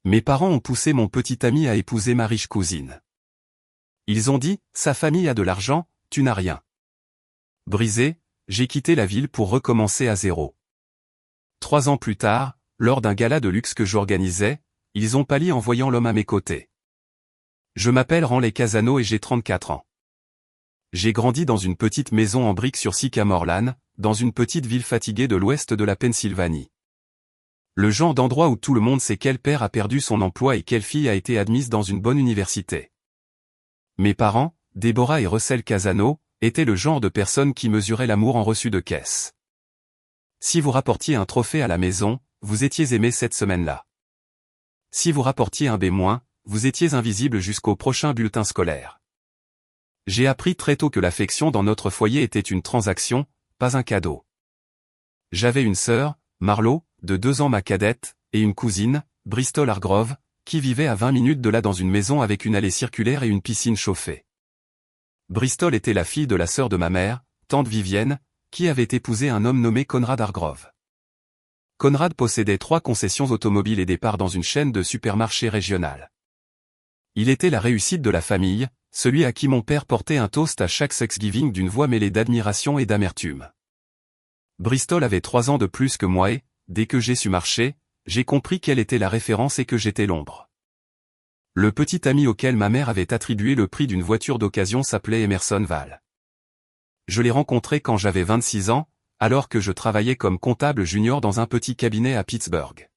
Mes parents ont poussé mon petit ami à épouser ma riche cousine. Ils ont dit, sa famille a de l'argent, tu n'as rien. Brisé, j'ai quitté la ville pour recommencer à zéro. 3 ans plus tard, lors d'un gala de luxe que j'organisais, ils ont pâli en voyant l'homme à mes côtés. Je m'appelle Ranley Casano et j'ai 34 ans. J'ai grandi dans une petite maison en briques sur Sycamore Lane, dans une petite ville fatiguée de l'ouest de la Pennsylvanie. Le genre d'endroit où tout le monde sait quel père a perdu son emploi et quelle fille a été admise dans une bonne université. Mes parents, Deborah et Russell Casano, étaient le genre de personnes qui mesuraient l'amour en reçu de caisse. Si vous rapportiez un trophée à la maison, vous étiez aimé cette semaine-là. Si vous rapportiez un B-, vous étiez invisible jusqu'au prochain bulletin scolaire. J'ai appris très tôt que l'affection dans notre foyer était une transaction, pas un cadeau. J'avais une sœur, Marlo, de 2 ans ma cadette, et une cousine, Bristol Hargrove, qui vivait à 20 minutes de là dans une maison avec une allée circulaire et une piscine chauffée. Bristol était la fille de la sœur de ma mère, tante Vivienne, qui avait épousé un homme nommé Conrad Hargrove. Conrad possédait 3 concessions automobiles et des parts dans une chaîne de supermarchés régionale. Il était la réussite de la famille, celui à qui mon père portait un toast à chaque Thanksgiving d'une voix mêlée d'admiration et d'amertume. Bristol avait 3 ans de plus que moi et, dès que j'ai su marcher, j'ai compris quelle était la référence et que j'étais l'ombre. Le petit ami auquel ma mère avait attribué le prix d'une voiture d'occasion s'appelait Emerson Val. Je l'ai rencontré quand j'avais 26 ans, alors que je travaillais comme comptable junior dans un petit cabinet à Pittsburgh.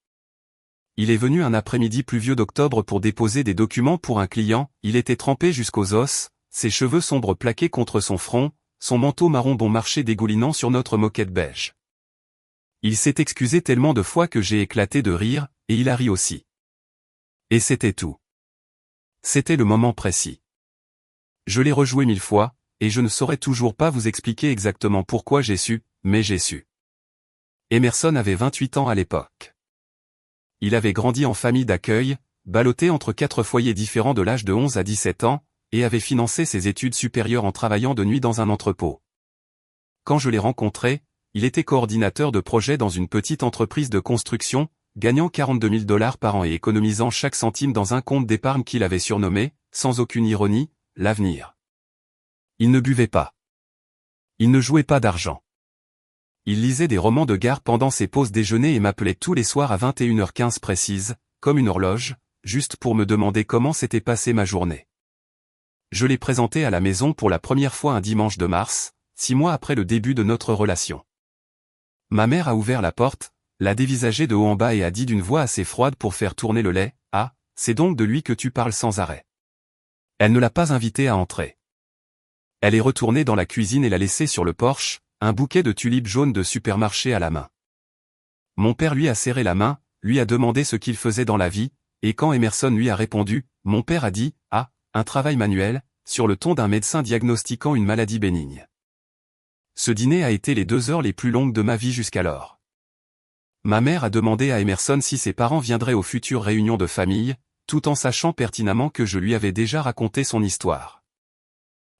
Il est venu un après-midi pluvieux d'octobre pour déposer des documents pour un client, il était trempé jusqu'aux os, ses cheveux sombres plaqués contre son front, son manteau marron bon marché dégoulinant sur notre moquette beige. Il s'est excusé tellement de fois que j'ai éclaté de rire, et il a ri aussi. Et c'était tout. C'était le moment précis. Je l'ai rejoué 1000 fois, et je ne saurais toujours pas vous expliquer exactement pourquoi j'ai su, mais j'ai su. Emerson avait 28 ans à l'époque. Il avait grandi en famille d'accueil, ballotté entre 4 foyers différents de l'âge de 11 à 17 ans, et avait financé ses études supérieures en travaillant de nuit dans un entrepôt. Quand je l'ai rencontré, il était coordinateur de projet dans une petite entreprise de construction, gagnant 42 000 $ par an et économisant chaque centime dans un compte d'épargne qu'il avait surnommé, sans aucune ironie, l'avenir. Il ne buvait pas. Il ne jouait pas d'argent. Il lisait des romans de gare pendant ses pauses déjeuner et m'appelait tous les soirs à 21h15 précise, comme une horloge, juste pour me demander comment s'était passée ma journée. Je l'ai présenté à la maison pour la première fois un dimanche de mars, 6 mois après le début de notre relation. Ma mère a ouvert la porte, l'a dévisagé de haut en bas et a dit d'une voix assez froide pour faire tourner le lait, « Ah, c'est donc de lui que tu parles sans arrêt. » Elle ne l'a pas invité à entrer. Elle est retournée dans la cuisine et l'a laissé sur le porche, un bouquet de tulipes jaunes de supermarché à la main. Mon père lui a serré la main, lui a demandé ce qu'il faisait dans la vie, et quand Emerson lui a répondu, mon père a dit, « Ah, un travail manuel », sur le ton d'un médecin diagnostiquant une maladie bénigne. Ce dîner a été les 2 heures les plus longues de ma vie jusqu'alors. Ma mère a demandé à Emerson si ses parents viendraient aux futures réunions de famille, tout en sachant pertinemment que je lui avais déjà raconté son histoire.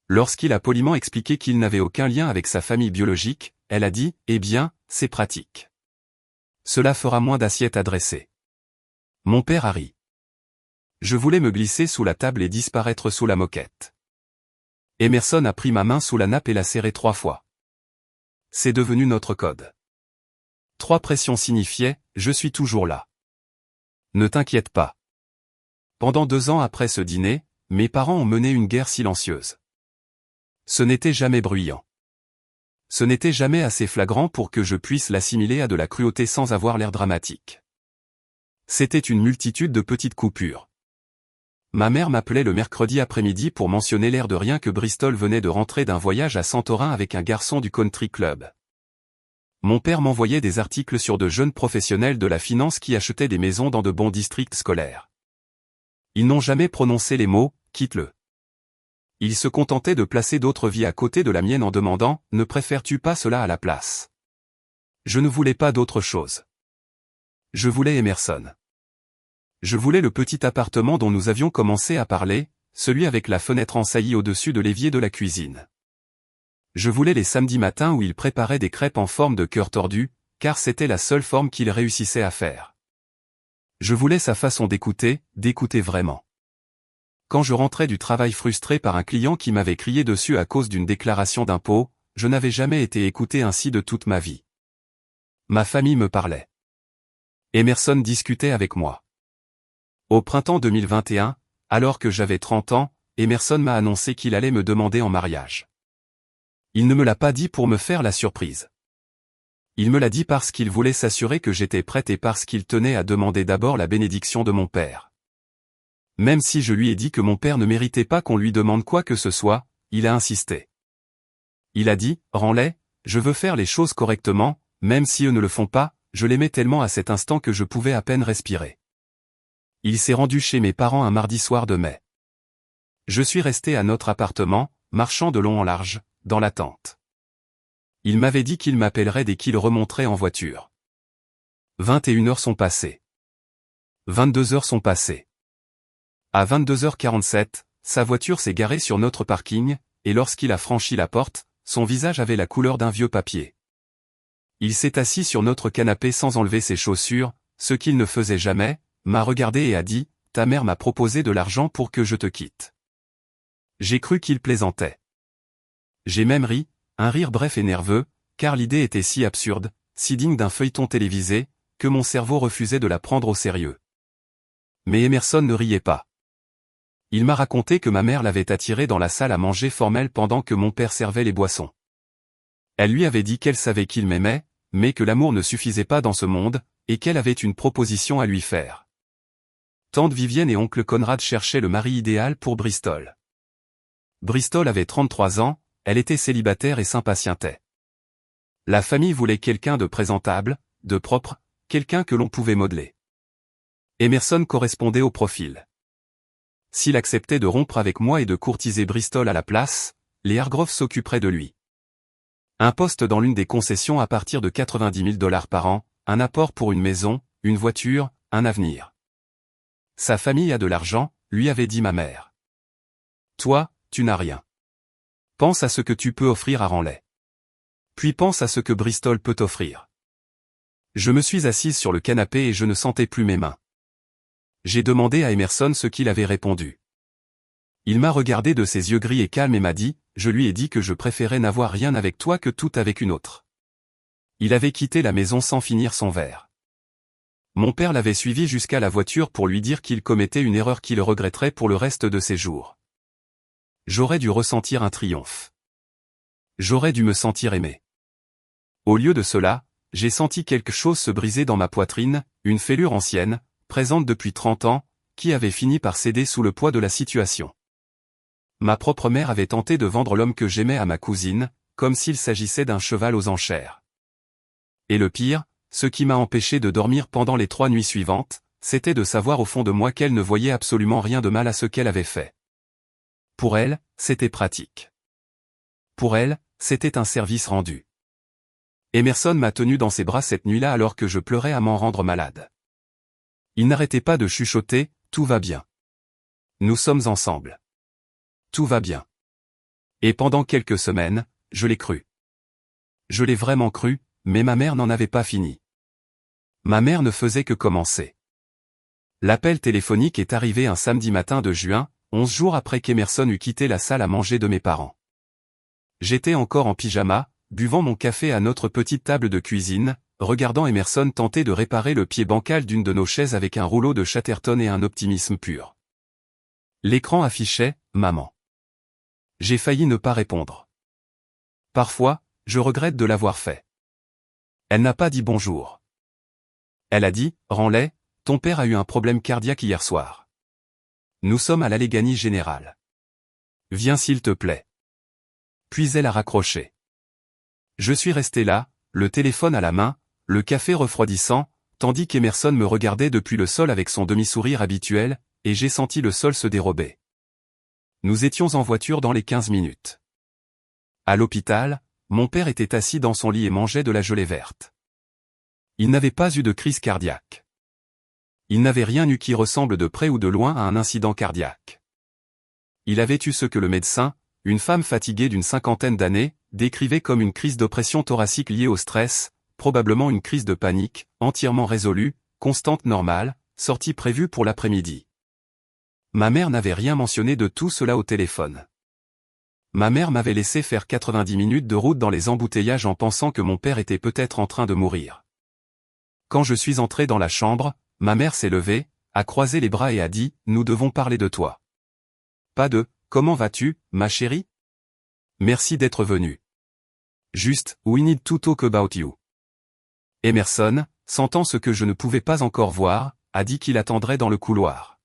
Lorsqu'il a poliment expliqué qu'il n'avait aucun lien avec sa famille biologique, elle a dit, « Eh bien, c'est pratique. Cela fera moins d'assiettes à dresser. » Mon père a ri. Je voulais me glisser sous la table et disparaître sous la moquette. Emerson a pris ma main sous la nappe et l'a serrée 3 fois. C'est devenu notre code. 3 pressions signifiaient, je suis toujours là. Ne t'inquiète pas. Pendant 2 ans après ce dîner, mes parents ont mené une guerre silencieuse. Ce n'était jamais bruyant. Ce n'était jamais assez flagrant pour que je puisse l'assimiler à de la cruauté sans avoir l'air dramatique. C'était une multitude de petites coupures. Ma mère m'appelait le mercredi après-midi pour mentionner l'air de rien que Bristol venait de rentrer d'un voyage à Santorin avec un garçon du country club. Mon père m'envoyait des articles sur de jeunes professionnels de la finance qui achetaient des maisons dans de bons districts scolaires. Ils n'ont jamais prononcé les mots « quitte-le ». Ils se contentaient de placer d'autres vies à côté de la mienne en demandant « Ne préfères-tu pas cela à la place ?» Je ne voulais pas d'autre chose. Je voulais Emerson. Je voulais le petit appartement dont nous avions commencé à parler, celui avec la fenêtre en saillie au-dessus de l'évier de la cuisine. Je voulais les samedis matins où il préparait des crêpes en forme de cœur tordu, car c'était la seule forme qu'il réussissait à faire. Je voulais sa façon d'écouter vraiment. Quand je rentrais du travail frustré par un client qui m'avait crié dessus à cause d'une déclaration d'impôt, je n'avais jamais été écouté ainsi de toute ma vie. Ma famille me parlait. Emerson discutait avec moi. Au printemps 2021, alors que j'avais 30 ans, Emerson m'a annoncé qu'il allait me demander en mariage. Il ne me l'a pas dit pour me faire la surprise. Il me l'a dit parce qu'il voulait s'assurer que j'étais prête et parce qu'il tenait à demander d'abord la bénédiction de mon père. Même si je lui ai dit que mon père ne méritait pas qu'on lui demande quoi que ce soit, il a insisté. Il a dit, « Rends-les, je veux faire les choses correctement, même si eux ne le font pas, je l'aimais tellement à cet instant que je pouvais à peine respirer. » Il s'est rendu chez mes parents un mardi soir de mai. Je suis resté à notre appartement, marchant de long en large, dans l'attente. Il m'avait dit qu'il m'appellerait dès qu'il remonterait en voiture. 21 heures sont passées. 22 heures sont passées. À 22h47, sa voiture s'est garée sur notre parking, et lorsqu'il a franchi la porte, son visage avait la couleur d'un vieux papier. Il s'est assis sur notre canapé sans enlever ses chaussures, ce qu'il ne faisait jamais, m'a regardé et a dit, « Ta mère m'a proposé de l'argent pour que je te quitte. » J'ai cru qu'il plaisantait. J'ai même ri, un rire bref et nerveux, car l'idée était si absurde, si digne d'un feuilleton télévisé, que mon cerveau refusait de la prendre au sérieux. Mais Emerson ne riait pas. Il m'a raconté que ma mère l'avait attiré dans la salle à manger formelle pendant que mon père servait les boissons. Elle lui avait dit qu'elle savait qu'il m'aimait, mais que l'amour ne suffisait pas dans ce monde, et qu'elle avait une proposition à lui faire. Tante Vivienne et oncle Conrad cherchaient le mari idéal pour Bristol. Bristol avait 33 ans, elle était célibataire et s'impatientait. La famille voulait quelqu'un de présentable, de propre, quelqu'un que l'on pouvait modeler. Emerson correspondait au profil. S'il acceptait de rompre avec moi et de courtiser Bristol à la place, les Hargrove s'occuperaient de lui. Un poste dans l'une des concessions à partir de 90 000 $ par an, un apport pour une maison, une voiture, un avenir. Sa famille a de l'argent, lui avait dit ma mère. Toi, tu n'as rien. Pense à ce que tu peux offrir à Ranley. Puis pense à ce que Bristol peut t'offrir. Je me suis assise sur le canapé et je ne sentais plus mes mains. J'ai demandé à Emerson ce qu'il avait répondu. Il m'a regardé de ses yeux gris et calmes et m'a dit, je lui ai dit que je préférais n'avoir rien avec toi que tout avec une autre. Il avait quitté la maison sans finir son verre. Mon père l'avait suivi jusqu'à la voiture pour lui dire qu'il commettait une erreur qu'il regretterait pour le reste de ses jours. J'aurais dû ressentir un triomphe. J'aurais dû me sentir aimé. Au lieu de cela, j'ai senti quelque chose se briser dans ma poitrine, une fêlure ancienne, présente depuis 30 ans, qui avait fini par céder sous le poids de la situation. Ma propre mère avait tenté de vendre l'homme que j'aimais à ma cousine, comme s'il s'agissait d'un cheval aux enchères. Et le pire, ce qui m'a empêché de dormir pendant les 3 nuits suivantes, c'était de savoir au fond de moi qu'elle ne voyait absolument rien de mal à ce qu'elle avait fait. Pour elle, c'était pratique. Pour elle, c'était un service rendu. Emerson m'a tenu dans ses bras cette nuit-là alors que je pleurais à m'en rendre malade. Il n'arrêtait pas de chuchoter, « Tout va bien. Nous sommes ensemble. Tout va bien. » Et pendant quelques semaines, je l'ai cru. Je l'ai vraiment cru, mais ma mère n'en avait pas fini. Ma mère ne faisait que commencer. L'appel téléphonique est arrivé un samedi matin de juin, 11 jours après qu'Emerson eut quitté la salle à manger de mes parents. J'étais encore en pyjama, buvant mon café à notre petite table de cuisine, regardant Emerson tenter de réparer le pied bancal d'une de nos chaises avec un rouleau de Chatterton et un optimisme pur. L'écran affichait « Maman ». J'ai failli ne pas répondre. Parfois, je regrette de l'avoir fait. Elle n'a pas dit bonjour. Elle a dit « Ranley, ton père a eu un problème cardiaque hier soir. Nous sommes à l'Alleghany Générale. Viens s'il te plaît. » Puis elle a raccroché. Je suis resté là, le téléphone à la main, le café refroidissant, tandis qu'Emerson me regardait depuis le sol avec son demi-sourire habituel, et j'ai senti le sol se dérober. Nous étions en voiture dans les 15 minutes. À l'hôpital, mon père était assis dans son lit et mangeait de la gelée verte. Il n'avait pas eu de crise cardiaque. Il n'avait rien eu qui ressemble de près ou de loin à un incident cardiaque. Il avait eu ce que le médecin, une femme fatiguée d'une 50aine d'années, décrivait comme une crise d'oppression thoracique liée au stress, probablement une crise de panique, entièrement résolue, constante normale, sortie prévue pour l'après-midi. Ma mère n'avait rien mentionné de tout cela au téléphone. Ma mère m'avait laissé faire 90 minutes de route dans les embouteillages en pensant que mon père était peut-être en train de mourir. Quand je suis entré dans la chambre, ma mère s'est levée, a croisé les bras et a dit « Nous devons parler de toi ». Pas de « Comment vas-tu, ma chérie ? Merci d'être venu. Juste « We need to talk about you ». Emerson, sentant ce que je ne pouvais pas encore voir, a dit qu'il attendrait dans le couloir.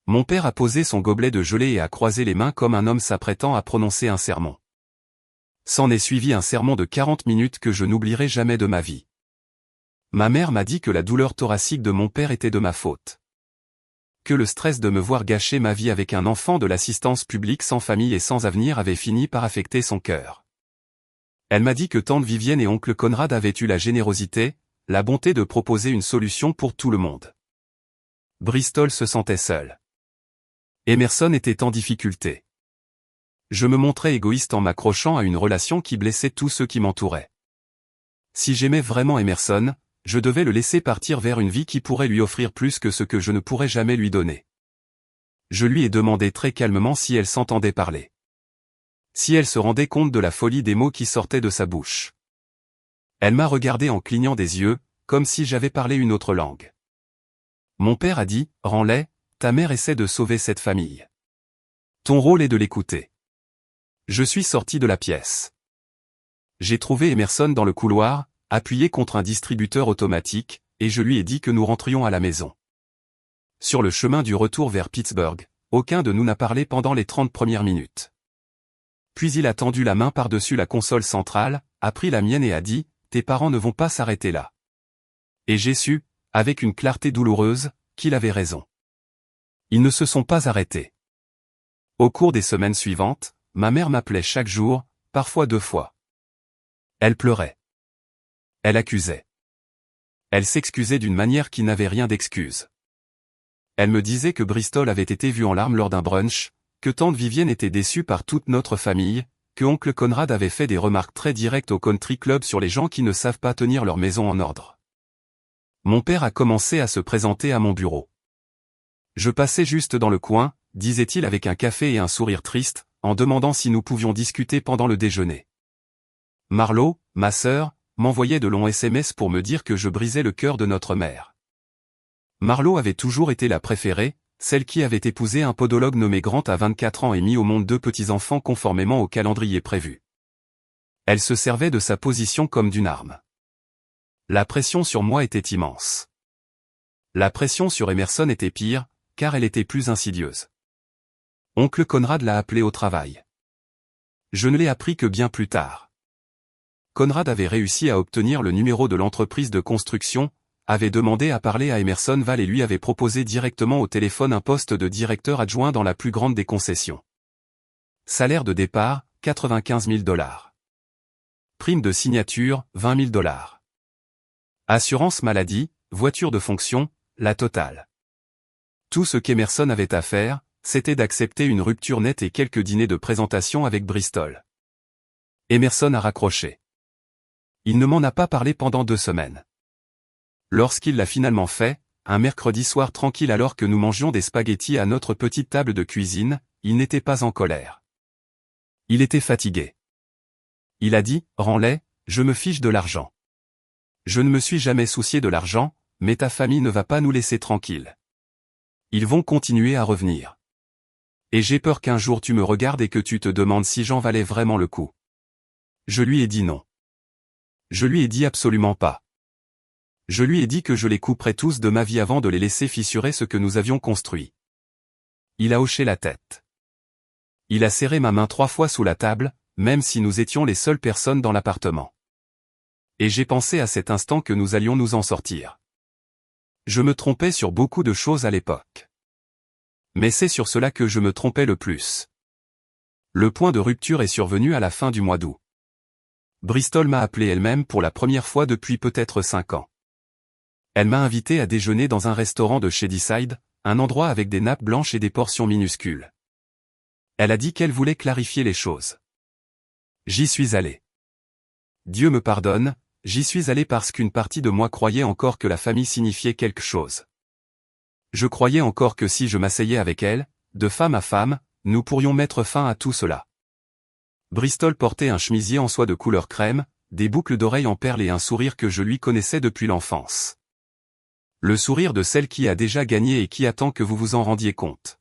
Mon père a posé son gobelet de gelée et a croisé les mains comme un homme s'apprêtant à prononcer un sermon. S'en est suivi un sermon de 40 minutes que je n'oublierai jamais de ma vie. Ma mère m'a dit que la douleur thoracique de mon père était de ma faute. Que le stress de me voir gâcher ma vie avec un enfant de l'assistance publique sans famille et sans avenir avait fini par affecter son cœur. Elle m'a dit que tante Vivienne et oncle Conrad avaient eu la générosité, la bonté de proposer une solution pour tout le monde. Bristol se sentait seul. Emerson était en difficulté. Je me montrais égoïste en m'accrochant à une relation qui blessait tous ceux qui m'entouraient. Si j'aimais vraiment Emerson, je devais le laisser partir vers une vie qui pourrait lui offrir plus que ce que je ne pourrais jamais lui donner. Je lui ai demandé très calmement si elle s'entendait parler. Si elle se rendait compte de la folie des mots qui sortaient de sa bouche. Elle m'a regardé en clignant des yeux, comme si j'avais parlé une autre langue. Mon père a dit, « Rends-les, ta mère essaie de sauver cette famille. Ton rôle est de l'écouter. » Je suis sorti de la pièce. J'ai trouvé Emerson dans le couloir, appuyé contre un distributeur automatique, et je lui ai dit que nous rentrions à la maison. Sur le chemin du retour vers Pittsburgh, aucun de nous n'a parlé pendant les 30 premières minutes. Puis il a tendu la main par-dessus la console centrale, a pris la mienne et a dit, « Tes parents ne vont pas s'arrêter là. » Et j'ai su, avec une clarté douloureuse, qu'il avait raison. Ils ne se sont pas arrêtés. Au cours des semaines suivantes, ma mère m'appelait chaque jour, parfois 2 fois. Elle pleurait. Elle accusait. Elle s'excusait d'une manière qui n'avait rien d'excuse. Elle me disait que Bristol avait été vu en larmes lors d'un brunch, que tante Vivienne était déçue par toute notre famille, que oncle Conrad avait fait des remarques très directes au country club sur les gens qui ne savent pas tenir leur maison en ordre. Mon père a commencé à se présenter à mon bureau. Je passais juste dans le coin, disait-il avec un café et un sourire triste, en demandant si nous pouvions discuter pendant le déjeuner. Marlo, ma sœur, m'envoyait de longs SMS pour me dire que je brisais le cœur de notre mère. Marlo avait toujours été la préférée, celle qui avait épousé un podologue nommé Grant à 24 ans et mis au monde 2 petits-enfants conformément au calendrier prévu. Elle se servait de sa position comme d'une arme. La pression sur moi était immense. La pression sur Emerson était pire, car elle était plus insidieuse. Oncle Conrad l'a appelé au travail. Je ne l'ai appris que bien plus tard. Conrad avait réussi à obtenir le numéro de l'entreprise de construction, avait demandé à parler à Emerson Val et lui avait proposé directement au téléphone un poste de directeur adjoint dans la plus grande des concessions. Salaire de départ, 95 000 $. Prime de signature, 20 000 $. Assurance maladie, voiture de fonction, la totale. Tout ce qu'Emerson avait à faire, c'était d'accepter une rupture nette et quelques dîners de présentation avec Bristol. Emerson a raccroché. Il ne m'en a pas parlé pendant 2 semaines. Lorsqu'il l'a finalement fait, un mercredi soir tranquille alors que nous mangions des spaghettis à notre petite table de cuisine, il n'était pas en colère. Il était fatigué. Il a dit, « Rends-les, je me fiche de l'argent. Je ne me suis jamais soucié de l'argent, mais ta famille ne va pas nous laisser tranquilles. Ils vont continuer à revenir. Et j'ai peur qu'un jour tu me regardes et que tu te demandes si j'en valais vraiment le coup. » Je lui ai dit non. Je lui ai dit absolument pas. Je lui ai dit que je les couperais tous de ma vie avant de les laisser fissurer ce que nous avions construit. Il a hoché la tête. Il a serré ma main 3 fois sous la table, même si nous étions les seules personnes dans l'appartement. Et j'ai pensé à cet instant que nous allions nous en sortir. Je me trompais sur beaucoup de choses à l'époque. Mais c'est sur cela que je me trompais le plus. Le point de rupture est survenu à la fin du mois d'août. Bristol m'a appelé elle-même pour la première fois depuis peut-être 5 ans. Elle m'a invité à déjeuner dans un restaurant de Shadyside, un endroit avec des nappes blanches et des portions minuscules. Elle a dit qu'elle voulait clarifier les choses. J'y suis allé. Dieu me pardonne, j'y suis allé parce qu'une partie de moi croyait encore que la famille signifiait quelque chose. Je croyais encore que si je m'asseyais avec elle, de femme à femme, nous pourrions mettre fin à tout cela. Bristol portait un chemisier en soie de couleur crème, des boucles d'oreilles en perles et un sourire que je lui connaissais depuis l'enfance. Le sourire de celle qui a déjà gagné et qui attend que vous vous en rendiez compte.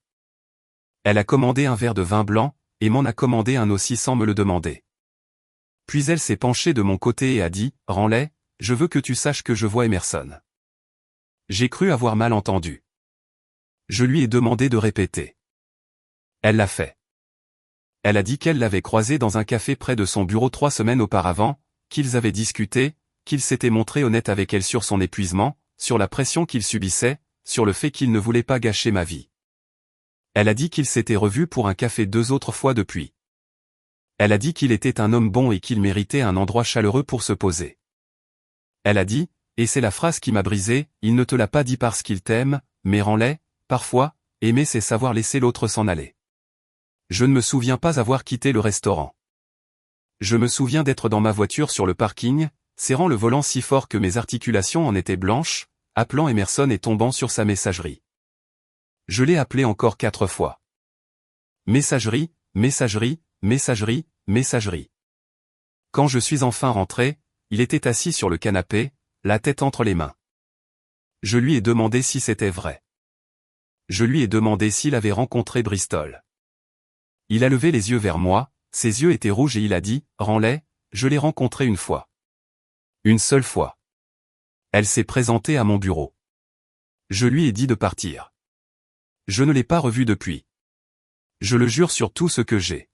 Elle a commandé un verre de vin blanc, et m'en a commandé un aussi sans me le demander. Puis elle s'est penchée de mon côté et a dit, « Ranley, je veux que tu saches que je vois Emerson. » J'ai cru avoir mal entendu. Je lui ai demandé de répéter. Elle l'a fait. Elle a dit qu'elle l'avait croisé dans un café près de son bureau 3 semaines auparavant, qu'ils avaient discuté, qu'il s'était montré honnête avec elle sur son épuisement, sur la pression qu'il subissait, sur le fait qu'il ne voulait pas gâcher ma vie. Elle a dit qu'ils s'étaient revus pour un café 2 autres fois depuis. Elle a dit qu'il était un homme bon et qu'il méritait un endroit chaleureux pour se poser. Elle a dit, et c'est la phrase qui m'a brisé, il ne te l'a pas dit parce qu'il t'aime, mais Ranley, parfois, aimer c'est savoir laisser l'autre s'en aller. Je ne me souviens pas avoir quitté le restaurant. Je me souviens d'être dans ma voiture sur le parking, serrant le volant si fort que mes articulations en étaient blanches, appelant Emerson et tombant sur sa messagerie. Je l'ai appelé encore 4 fois. Messagerie, messagerie, messagerie, messagerie. Quand je suis enfin rentré, il était assis sur le canapé, la tête entre les mains. Je lui ai demandé si c'était vrai. Je lui ai demandé s'il avait rencontré Bristol. Il a levé les yeux vers moi, ses yeux étaient rouges et il a dit, « Ranley, je l'ai rencontrée une fois. Une seule fois. Elle s'est présentée à mon bureau. Je lui ai dit de partir. Je ne l'ai pas revue depuis. Je le jure sur tout ce que j'ai.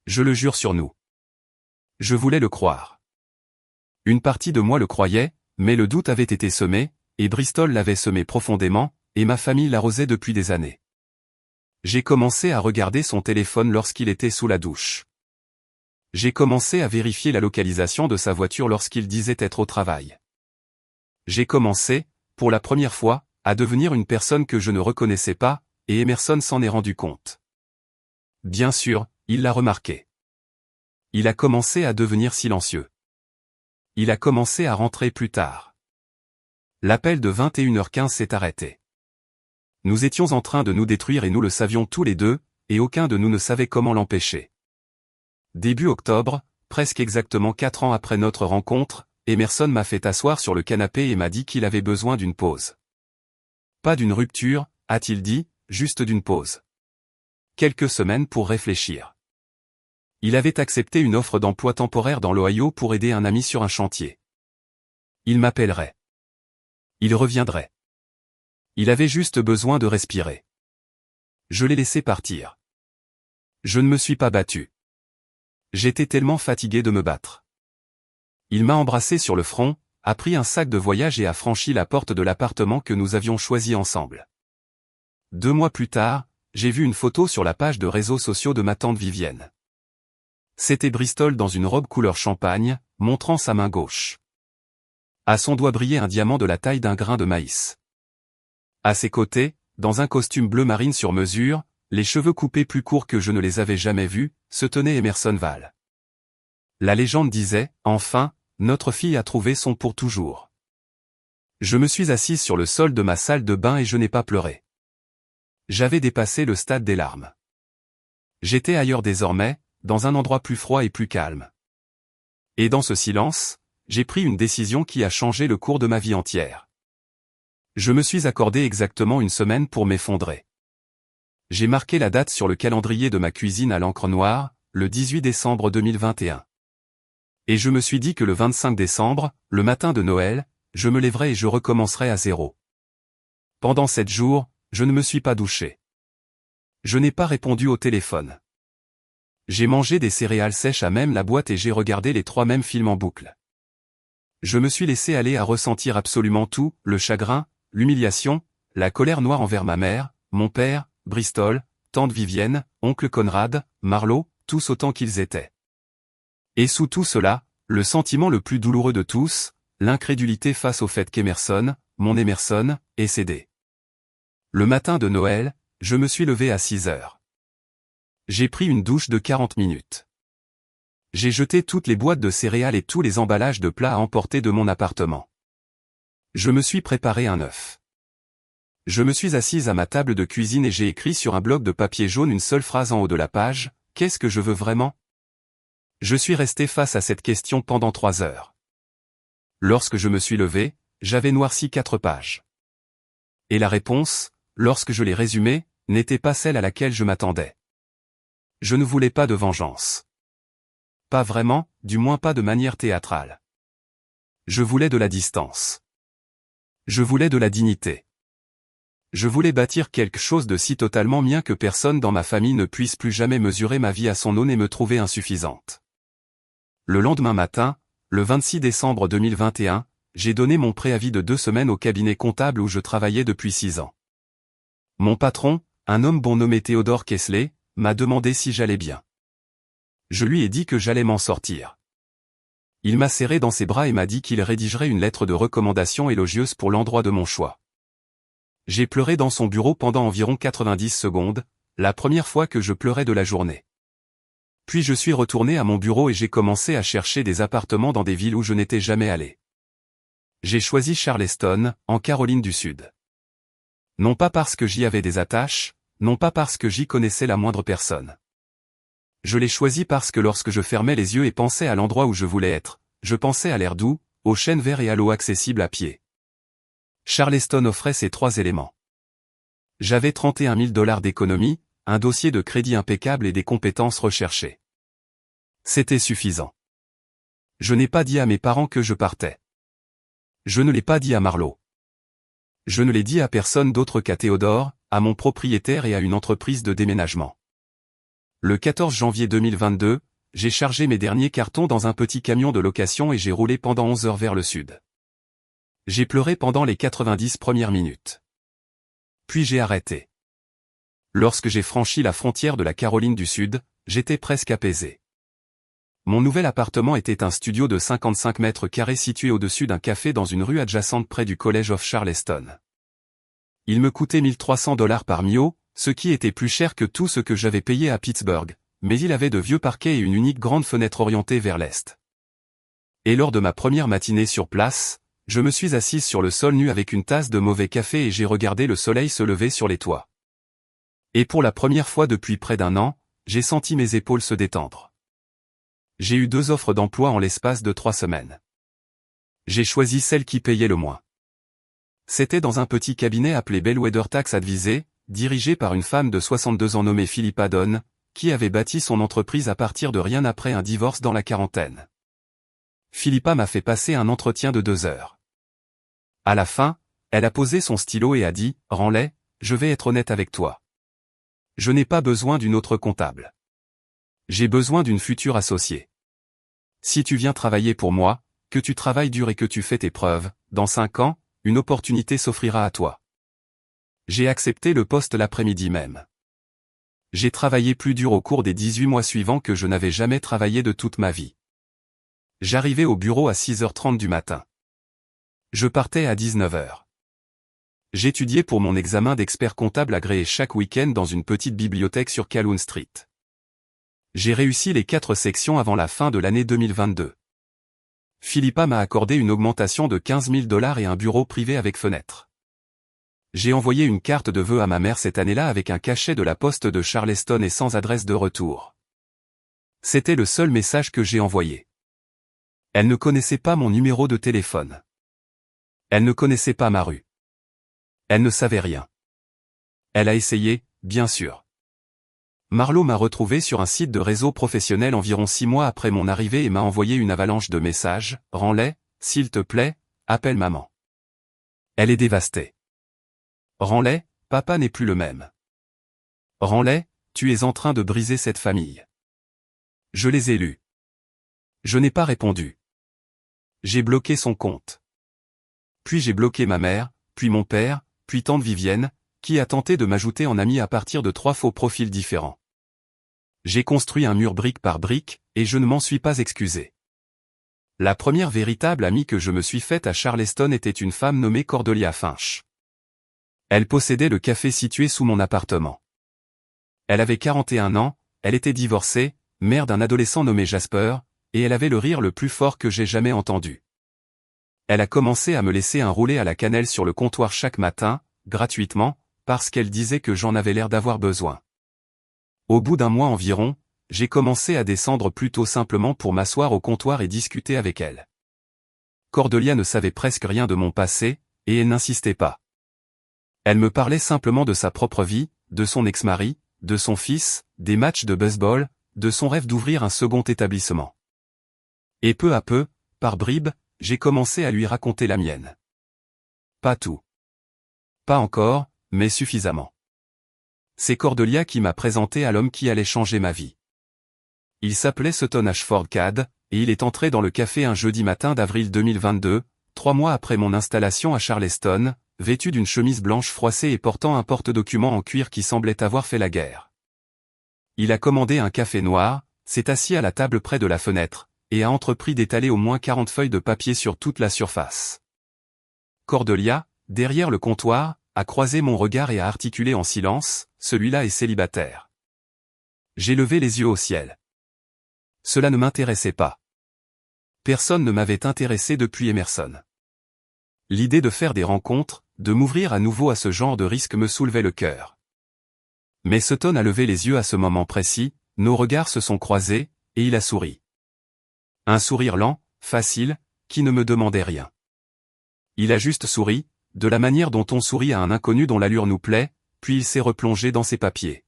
Je le jure sur nous. » Je voulais le croire. Une partie de moi le croyait, mais le doute avait été semé, et Bristol l'avait semé profondément, et ma famille l'arrosait depuis des années. J'ai commencé à regarder son téléphone lorsqu'il était sous la douche. J'ai commencé à vérifier la localisation de sa voiture lorsqu'il disait être au travail. J'ai commencé, pour la première fois, à devenir une personne que je ne reconnaissais pas, et Emerson s'en est rendu compte. Bien sûr, il l'a remarqué. Il a commencé à devenir silencieux. Il a commencé à rentrer plus tard. L'appel de 21h15 s'est arrêté. Nous étions en train de nous détruire et nous le savions tous les deux, et aucun de nous ne savait comment l'empêcher. Début octobre, presque exactement 4 ans après notre rencontre, Emerson m'a fait asseoir sur le canapé et m'a dit qu'il avait besoin d'une pause. Pas d'une rupture, a-t-il dit, juste d'une pause. Quelques semaines pour réfléchir. Il avait accepté une offre d'emploi temporaire dans l'Ohio pour aider un ami sur un chantier. Il m'appellerait. Il reviendrait. Il avait juste besoin de respirer. Je l'ai laissé partir. Je ne me suis pas battu. J'étais tellement fatigué de me battre. Il m'a embrassé sur le front, a pris un sac de voyage et a franchi la porte de l'appartement que nous avions choisi ensemble. 2 mois plus tard, j'ai vu une photo sur la page de réseaux sociaux de ma tante Vivienne. C'était Bristol dans une robe couleur champagne, montrant sa main gauche. À son doigt brillait un diamant de la taille d'un grain de maïs. À ses côtés, dans un costume bleu marine sur mesure, les cheveux coupés plus courts que je ne les avais jamais vus, se tenait Emerson Val. La légende disait, enfin, notre fille a trouvé son pour toujours. Je me suis assise sur le sol de ma salle de bain et je n'ai pas pleuré. J'avais dépassé le stade des larmes. J'étais ailleurs désormais, dans un endroit plus froid et plus calme. Et dans ce silence, j'ai pris une décision qui a changé le cours de ma vie entière. Je me suis accordé exactement une semaine pour m'effondrer. J'ai marqué la date sur le calendrier de ma cuisine à l'encre noire, le 18 décembre 2021. Et je me suis dit que le 25 décembre, le matin de Noël, je me lèverais et je recommencerais à zéro. Pendant 7 jours, je ne me suis pas douché. Je n'ai pas répondu au téléphone. J'ai mangé des céréales sèches à même la boîte et j'ai regardé les 3 mêmes films en boucle. Je me suis laissé aller à ressentir absolument tout, le chagrin, l'humiliation, la colère noire envers ma mère, mon père, Bristol, tante Vivienne, oncle Conrad, Marlowe, tous autant qu'ils étaient. Et sous tout cela, le sentiment le plus douloureux de tous, l'incrédulité face au fait qu'Emerson, mon Emerson, est cédé. Le matin de Noël, je me suis levé à 6 heures. J'ai pris une douche de 40 minutes. J'ai jeté toutes les boîtes de céréales et tous les emballages de plats à emporter de mon appartement. Je me suis préparé un œuf. Je me suis assise à ma table de cuisine et j'ai écrit sur un bloc de papier jaune une seule phrase en haut de la page, « Qu'est-ce que je veux vraiment ?» Je suis resté face à cette question pendant 3 heures. Lorsque je me suis levé, j'avais noirci 4 pages. Et la réponse, lorsque je l'ai résumée, n'était pas celle à laquelle je m'attendais. Je ne voulais pas de vengeance. Pas vraiment, du moins pas de manière théâtrale. Je voulais de la distance. Je voulais de la dignité. Je voulais bâtir quelque chose de si totalement mien que personne dans ma famille ne puisse plus jamais mesurer ma vie à son aune et me trouver insuffisante. Le lendemain matin, le 26 décembre 2021, j'ai donné mon préavis de 2 semaines au cabinet comptable où je travaillais depuis 6 ans. Mon patron, un homme bon nommé Théodore Kessler, m'a demandé si j'allais bien. Je lui ai dit que j'allais m'en sortir. Il m'a serré dans ses bras et m'a dit qu'il rédigerait une lettre de recommandation élogieuse pour l'endroit de mon choix. J'ai pleuré dans son bureau pendant environ 90 secondes, la première fois que je pleurais de la journée. Puis je suis retourné à mon bureau et j'ai commencé à chercher des appartements dans des villes où je n'étais jamais allé. J'ai choisi Charleston, en Caroline du Sud. Non pas parce que j'y avais des attaches, non pas parce que j'y connaissais la moindre personne. Je l'ai choisi parce que lorsque je fermais les yeux et pensais à l'endroit où je voulais être, je pensais à l'air doux, aux chênes verts et à l'eau accessible à pied. Charleston offrait ces 3 éléments. J'avais 31 000 $ d'économie, un dossier de crédit impeccable et des compétences recherchées. C'était suffisant. Je n'ai pas dit à mes parents que je partais. Je ne l'ai pas dit à Marlo. Je ne l'ai dit à personne d'autre qu'à Théodore, à mon propriétaire et à une entreprise de déménagement. Le 14 janvier 2022, j'ai chargé mes derniers cartons dans un petit camion de location et j'ai roulé pendant 11 heures vers le sud. J'ai pleuré pendant les 90 premières minutes. Puis j'ai arrêté. Lorsque j'ai franchi la frontière de la Caroline du Sud, j'étais presque apaisé. Mon nouvel appartement était un studio de 55 mètres carrés situé au-dessus d'un café dans une rue adjacente près du College of Charleston. Il me coûtait 1 300 $ par mio, ce qui était plus cher que tout ce que j'avais payé à Pittsburgh, mais il avait de vieux parquets et une unique grande fenêtre orientée vers l'est. Et lors de ma première matinée sur place, je me suis assise sur le sol nu avec une tasse de mauvais café et j'ai regardé le soleil se lever sur les toits. Et pour la première fois depuis près d'1 an, j'ai senti mes épaules se détendre. J'ai eu 2 offres d'emploi en l'espace de 3 semaines. J'ai choisi celle qui payait le moins. C'était dans un petit cabinet appelé Bellwether Tax Advisor, dirigé par une femme de 62 ans nommée Philippa Donne, qui avait bâti son entreprise à partir de rien après un divorce dans la quarantaine. Philippa m'a fait passer un entretien de 2 heures. À la fin, elle a posé son stylo et a dit, « Ranley, je vais être honnête avec toi. Je n'ai pas besoin d'une autre comptable. J'ai besoin d'une future associée. Si tu viens travailler pour moi, que tu travailles dur et que tu fais tes preuves, dans 5 ans, une opportunité s'offrira à toi. » J'ai accepté le poste l'après-midi même. J'ai travaillé plus dur au cours des 18 mois suivants que je n'avais jamais travaillé de toute ma vie. J'arrivais au bureau à 6h30 du matin. Je partais à 19h. J'étudiais pour mon examen d'expert comptable agréé chaque week-end dans une petite bibliothèque sur Calhoun Street. J'ai réussi les 4 sections avant la fin de l'année 2022. Philippa m'a accordé une augmentation de 15 000 $ et un bureau privé avec fenêtre. J'ai envoyé une carte de vœux à ma mère cette année-là avec un cachet de la poste de Charleston et sans adresse de retour. C'était le seul message que j'ai envoyé. Elle ne connaissait pas mon numéro de téléphone. Elle ne connaissait pas ma rue. Elle ne savait rien. Elle a essayé, bien sûr. Marlo m'a retrouvé sur un site de réseau professionnel environ 6 mois après mon arrivée et m'a envoyé une avalanche de messages, « Ranley, s'il te plaît, appelle maman. Elle est dévastée. Ranley, papa n'est plus le même. Ranley, tu es en train de briser cette famille. » Je les ai lus. Je n'ai pas répondu. J'ai bloqué son compte. Puis j'ai bloqué ma mère, puis mon père, puis tante Vivienne, qui a tenté de m'ajouter en ami à partir de 3 faux profils différents. J'ai construit un mur brique par brique, et je ne m'en suis pas excusé. La première véritable amie que je me suis faite à Charleston était une femme nommée Cordelia Finch. Elle possédait le café situé sous mon appartement. Elle avait 41 ans, elle était divorcée, mère d'un adolescent nommé Jasper, et elle avait le rire le plus fort que j'ai jamais entendu. Elle a commencé à me laisser un roulé à la cannelle sur le comptoir chaque matin, gratuitement, parce qu'elle disait que j'en avais l'air d'avoir besoin. Au bout d'un mois environ, j'ai commencé à descendre plutôt simplement pour m'asseoir au comptoir et discuter avec elle. Cordelia ne savait presque rien de mon passé, et elle n'insistait pas. Elle me parlait simplement de sa propre vie, de son ex-mari, de son fils, des matchs de baseball, de son rêve d'ouvrir un second établissement. Et peu à peu, par bribes, j'ai commencé à lui raconter la mienne. Pas tout. Pas encore, mais suffisamment. C'est Cordelia qui m'a présenté à l'homme qui allait changer ma vie. Il s'appelait Sutton Ashford Cad, et il est entré dans le café un jeudi matin d'avril 2022, 3 mois après mon installation à Charleston, vêtu d'une chemise blanche froissée et portant un porte-documents en cuir qui semblait avoir fait la guerre. Il a commandé un café noir, s'est assis à la table près de la fenêtre, et a entrepris d'étaler au moins 40 feuilles de papier sur toute la surface. Cordelia, derrière le comptoir, a croisé mon regard et a articulé en silence, « Celui-là est célibataire ». J'ai levé les yeux au ciel. Cela ne m'intéressait pas. Personne ne m'avait intéressé depuis Emerson. L'idée de faire des rencontres, de m'ouvrir à nouveau à ce genre de risque me soulevait le cœur. Mais Sutton a levé les yeux à ce moment précis, nos regards se sont croisés, et il a souri. Un sourire lent, facile, qui ne me demandait rien. Il a juste souri, de la manière dont on sourit à un inconnu dont l'allure nous plaît, puis il s'est replongé dans ses papiers.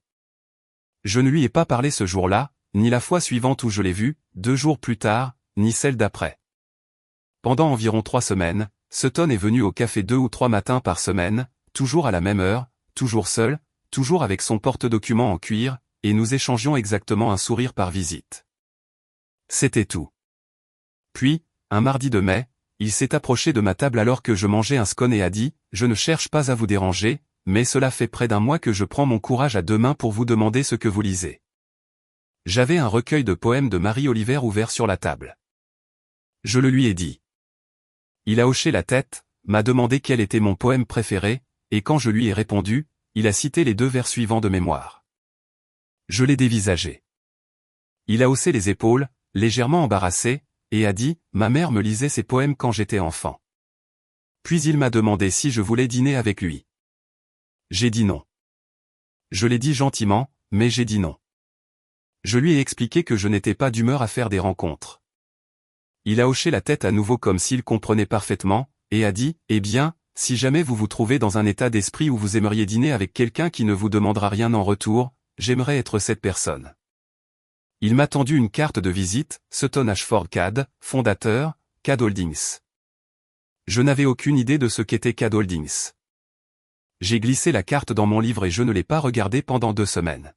Je ne lui ai pas parlé ce jour-là, ni la fois suivante où je l'ai vu, 2 jours plus tard, ni celle d'après. Pendant environ 3 semaines, Sutton est venu au café 2 ou 3 matins par semaine, toujours à la même heure, toujours seul, toujours avec son porte-documents en cuir, et nous échangions exactement un sourire par visite. C'était tout. Puis, un mardi de mai, il s'est approché de ma table alors que je mangeais un scone et a dit « Je ne cherche pas à vous déranger, mais cela fait près d'1 mois que je prends mon courage à 2 mains pour vous demander ce que vous lisez. » J'avais un recueil de poèmes de Marie Oliver ouvert sur la table. Je le lui ai dit. Il a hoché la tête, m'a demandé quel était mon poème préféré, et quand je lui ai répondu, il a cité les 2 vers suivants de mémoire. Je l'ai dévisagé. Il a haussé les épaules, légèrement embarrassé, et a dit « Ma mère me lisait ses poèmes quand j'étais enfant. » Puis il m'a demandé si je voulais dîner avec lui. J'ai dit non. Je l'ai dit gentiment, mais j'ai dit non. Je lui ai expliqué que je n'étais pas d'humeur à faire des rencontres. Il a hoché la tête à nouveau comme s'il comprenait parfaitement, et a dit « Eh bien, si jamais vous vous trouvez dans un état d'esprit où vous aimeriez dîner avec quelqu'un qui ne vous demandera rien en retour, j'aimerais être cette personne. » Il m'a tendu une carte de visite, Sutton Ashford Cad, fondateur, Cad Holdings. Je n'avais aucune idée de ce qu'était Cad Holdings. J'ai glissé la carte dans mon livre et je ne l'ai pas regardée pendant 2 semaines.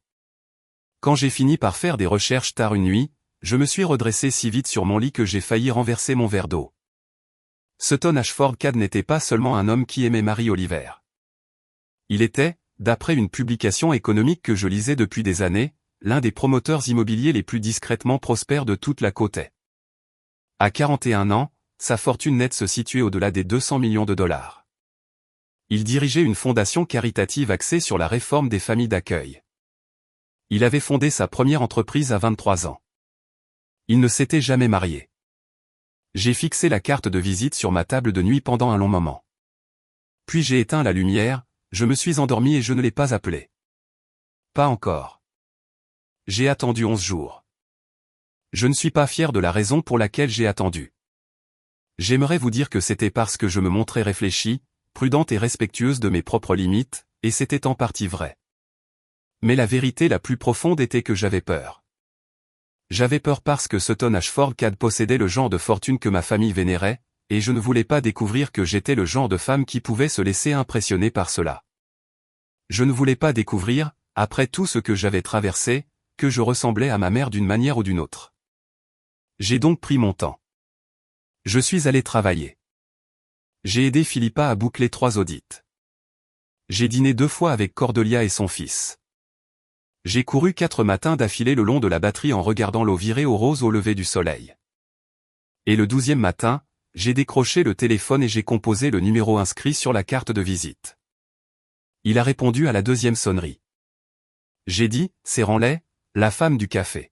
Quand j'ai fini par faire des recherches tard une nuit, je me suis redressé si vite sur mon lit que j'ai failli renverser mon verre d'eau. Sutton Ashford Cad n'était pas seulement un homme qui aimait Marie Oliver. Il était, d'après une publication économique que je lisais depuis des années, l'un des promoteurs immobiliers les plus discrètement prospères de toute la côte Est. À 41 ans, sa fortune nette se situait au-delà des 200 millions de dollars. Il dirigeait une fondation caritative axée sur la réforme des familles d'accueil. Il avait fondé sa première entreprise à 23 ans. Il ne s'était jamais marié. J'ai fixé la carte de visite sur ma table de nuit pendant un long moment. Puis j'ai éteint la lumière, je me suis endormi et je ne l'ai pas appelé. Pas encore. J'ai attendu 11 jours. Je ne suis pas fier de la raison pour laquelle j'ai attendu. J'aimerais vous dire que c'était parce que je me montrais réfléchie, prudente et respectueuse de mes propres limites, et c'était en partie vrai. Mais la vérité la plus profonde était que j'avais peur. J'avais peur parce que Sutton Ashford Cad possédait le genre de fortune que ma famille vénérait, et je ne voulais pas découvrir que j'étais le genre de femme qui pouvait se laisser impressionner par cela. Je ne voulais pas découvrir, après tout ce que j'avais traversé, que je ressemblais à ma mère d'une manière ou d'une autre. J'ai donc pris mon temps. Je suis allé travailler. J'ai aidé Philippa à boucler 3 audits. J'ai dîné 2 fois avec Cordelia et son fils. J'ai couru 4 matins d'affilée le long de la batterie en regardant l'eau virer au rose au lever du soleil. Et le 12e matin, j'ai décroché le téléphone et j'ai composé le numéro inscrit sur la carte de visite. Il a répondu à la 2e sonnerie. J'ai dit, c'est Ranley, la femme du café.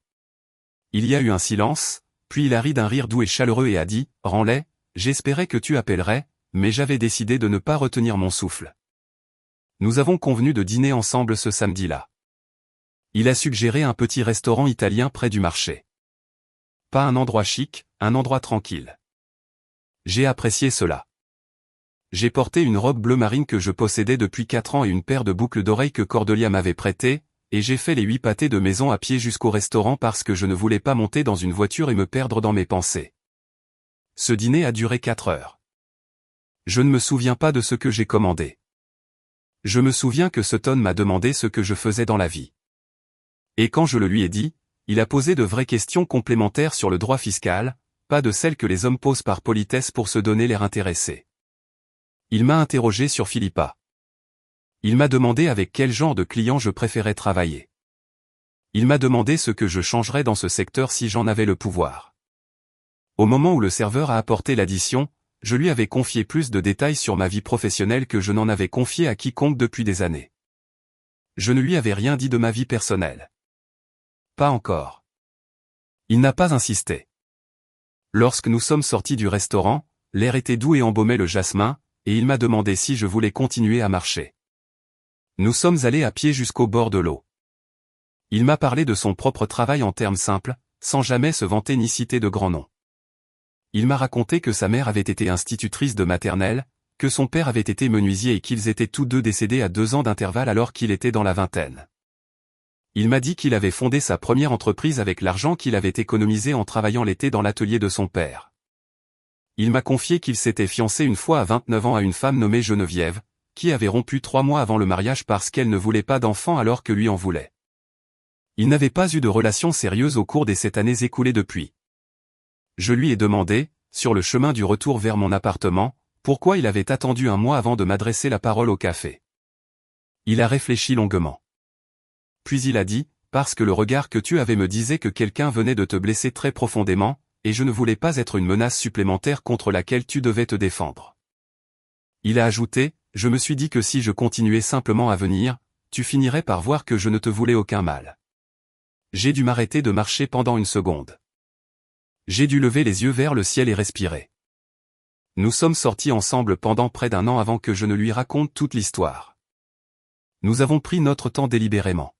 Il y a eu un silence, puis il a ri d'un rire doux et chaleureux et a dit, Ranley, j'espérais que tu appellerais, mais j'avais décidé de ne pas retenir mon souffle. Nous avons convenu de dîner ensemble ce samedi-là. Il a suggéré un petit restaurant italien près du marché. Pas un endroit chic, un endroit tranquille. J'ai apprécié cela. J'ai porté une robe bleu marine que je possédais depuis 4 ans et une paire de boucles d'oreilles que Cordelia m'avait prêtées, et j'ai fait les 8 pâtés de maison à pied jusqu'au restaurant parce que je ne voulais pas monter dans une voiture et me perdre dans mes pensées. Ce dîner a duré 4 heures. Je ne me souviens pas de ce que j'ai commandé. Je me souviens que Sutton m'a demandé ce que je faisais dans la vie. Et quand je le lui ai dit, il a posé de vraies questions complémentaires sur le droit fiscal, pas de celles que les hommes posent par politesse pour se donner l'air intéressé. Il m'a interrogé sur Philippa. Il m'a demandé avec quel genre de client je préférais travailler. Il m'a demandé ce que je changerais dans ce secteur si j'en avais le pouvoir. Au moment où le serveur a apporté l'addition, je lui avais confié plus de détails sur ma vie professionnelle que je n'en avais confié à quiconque depuis des années. Je ne lui avais rien dit de ma vie personnelle. Pas encore. Il n'a pas insisté. Lorsque nous sommes sortis du restaurant, l'air était doux et embaumait le jasmin, et il m'a demandé si je voulais continuer à marcher. Nous sommes allés à pied jusqu'au bord de l'eau. Il m'a parlé de son propre travail en termes simples, sans jamais se vanter ni citer de grands noms. Il m'a raconté que sa mère avait été institutrice de maternelle, que son père avait été menuisier et qu'ils étaient tous deux décédés à 2 ans d'intervalle alors qu'il était dans la vingtaine. Il m'a dit qu'il avait fondé sa première entreprise avec l'argent qu'il avait économisé en travaillant l'été dans l'atelier de son père. Il m'a confié qu'il s'était fiancé une fois à 29 ans à une femme nommée Geneviève, qui avait rompu 3 mois avant le mariage parce qu'elle ne voulait pas d'enfant alors que lui en voulait. Il n'avait pas eu de relation sérieuse au cours des 7 années écoulées depuis. Je lui ai demandé, sur le chemin du retour vers mon appartement, pourquoi il avait attendu 1 mois avant de m'adresser la parole au café. Il a réfléchi longuement. Puis il a dit, parce que le regard que tu avais me disait que quelqu'un venait de te blesser très profondément, et je ne voulais pas être une menace supplémentaire contre laquelle tu devais te défendre. Il a ajouté, je me suis dit que si je continuais simplement à venir, tu finirais par voir que je ne te voulais aucun mal. J'ai dû m'arrêter de marcher pendant 1 seconde. J'ai dû lever les yeux vers le ciel et respirer. Nous sommes sortis ensemble pendant près d'1 an avant que je ne lui raconte toute l'histoire. Nous avons pris notre temps délibérément.